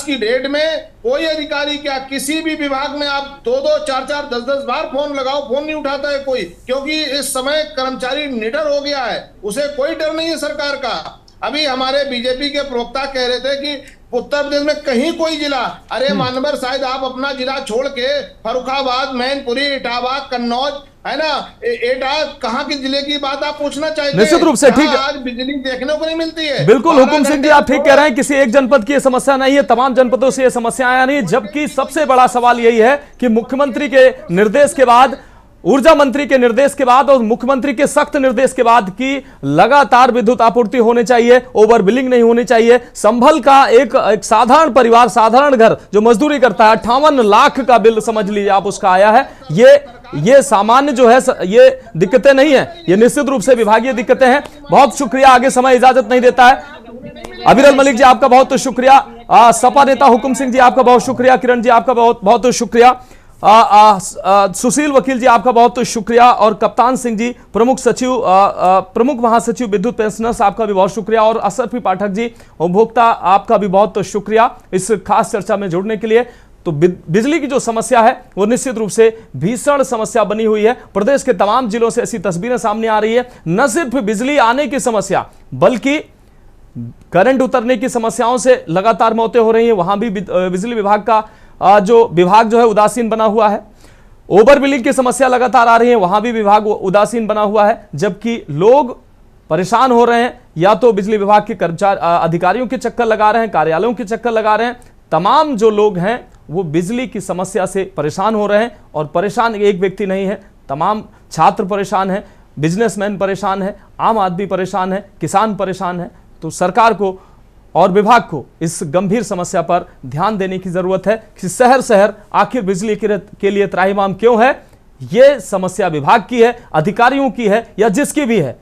की डेट में कोई अधिकारी, क्या किसी भी विभाग में आप 2-2, 4-4, 10-10 बार फोन लगाओ, फोन नहीं उठाता है कोई, क्योंकि इस समय कर्मचारी निडर हो गया है, उसे कोई डर नहीं है सरकार का। अभी हमारे बीजेपी के प्रवक्ता कह रहे थे कि उत्तर प्रदेश में कहीं कोई जिला, अरे मानवर शायद आप अपना जिला छोड़ के फर्रुखाबाद, मैनपुरी, इटावा, कन्नौज, है ना, एटा, कहाँ के जिले की बात आप पूछना चाहिए। निश्चित रूप से ठीक है, आज बिजली देखने को नहीं मिलती है। बिल्कुल हुकुम सिंह जी, आप ठीक कह रहे हैं, किसी एक जनपद की यह समस्या नहीं है, तमाम जनपदों से यह समस्या आया नहीं। जबकि सबसे बड़ा सवाल यही है कि मुख्यमंत्री के निर्देश के बाद, ऊर्जा मंत्री के निर्देश के बाद और मुख्यमंत्री के सख्त निर्देश के बाद की लगातार विद्युत आपूर्ति होनी चाहिए, ओवर बिलिंग नहीं होनी चाहिए। संभल का एक साधारण परिवार, साधारण घर जो मजदूरी करता है, 58 लाख का बिल समझ लीजिए आप उसका आया है। ये सामान्य जो है, ये दिक्कतें नहीं है, ये निश्चित रूप से विभागीय दिक्कतें हैं। बहुत शुक्रिया, आगे समय इजाजत नहीं देता है। अविरल मलिक जी आपका बहुत शुक्रिया, सपा नेता हुकुम सिंह जी आपका बहुत शुक्रिया, किरण जी आपका बहुत बहुत शुक्रिया, सुशील वकील जी आपका बहुत शुक्रिया, और कप्तान सिंह जी प्रमुख महासचिव विद्युत पेंशनर्स आपका भी बहुत शुक्रिया, और असरफी पाठक जी उपभोक्ता आपका भी बहुत शुक्रिया इस खास चर्चा में जुड़ने के लिए। तो बिजली की जो समस्या है वो निश्चित रूप से भीषण समस्या बनी हुई है। प्रदेश के तमाम जिलों से ऐसी तस्वीरें सामने आ रही है। न सिर्फ बिजली आने की समस्या, बल्कि करंट उतरने की समस्याओं से लगातार मौतें हो रही हैं, वहां भी बिजली विभाग का जो है उदासीन बना हुआ है। ओवर बिलिंग की समस्या लगातार आ रही है, वहां भी विभाग उदासीन बना हुआ है, जबकि लोग परेशान हो रहे हैं, या तो बिजली विभाग के कर्मचारी अधिकारियों के चक्कर लगा रहे हैं, कार्यालयों के चक्कर लगा रहे हैं। तमाम जो लोग हैं वो बिजली की समस्या से परेशान हो रहे हैं, और परेशान एक व्यक्ति नहीं है, तमाम छात्र परेशान हैं, बिजनेसमैन परेशान है, आम आदमी परेशान है, किसान परेशान है। तो सरकार को और विभाग को इस गंभीर समस्या पर ध्यान देने की जरूरत है कि शहर शहर आखिर बिजली के लिए त्राहिमाम क्यों है। यह समस्या विभाग की है, अधिकारियों की है, या जिसकी भी है,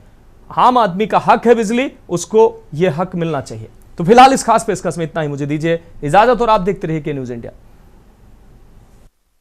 आम आदमी का हक है बिजली, उसको यह हक मिलना चाहिए। तो फिलहाल इस खास पेशकश में इतना ही, मुझे दीजिए इजाजत और आप देखते रहिए के न्यूज़ इंडिया।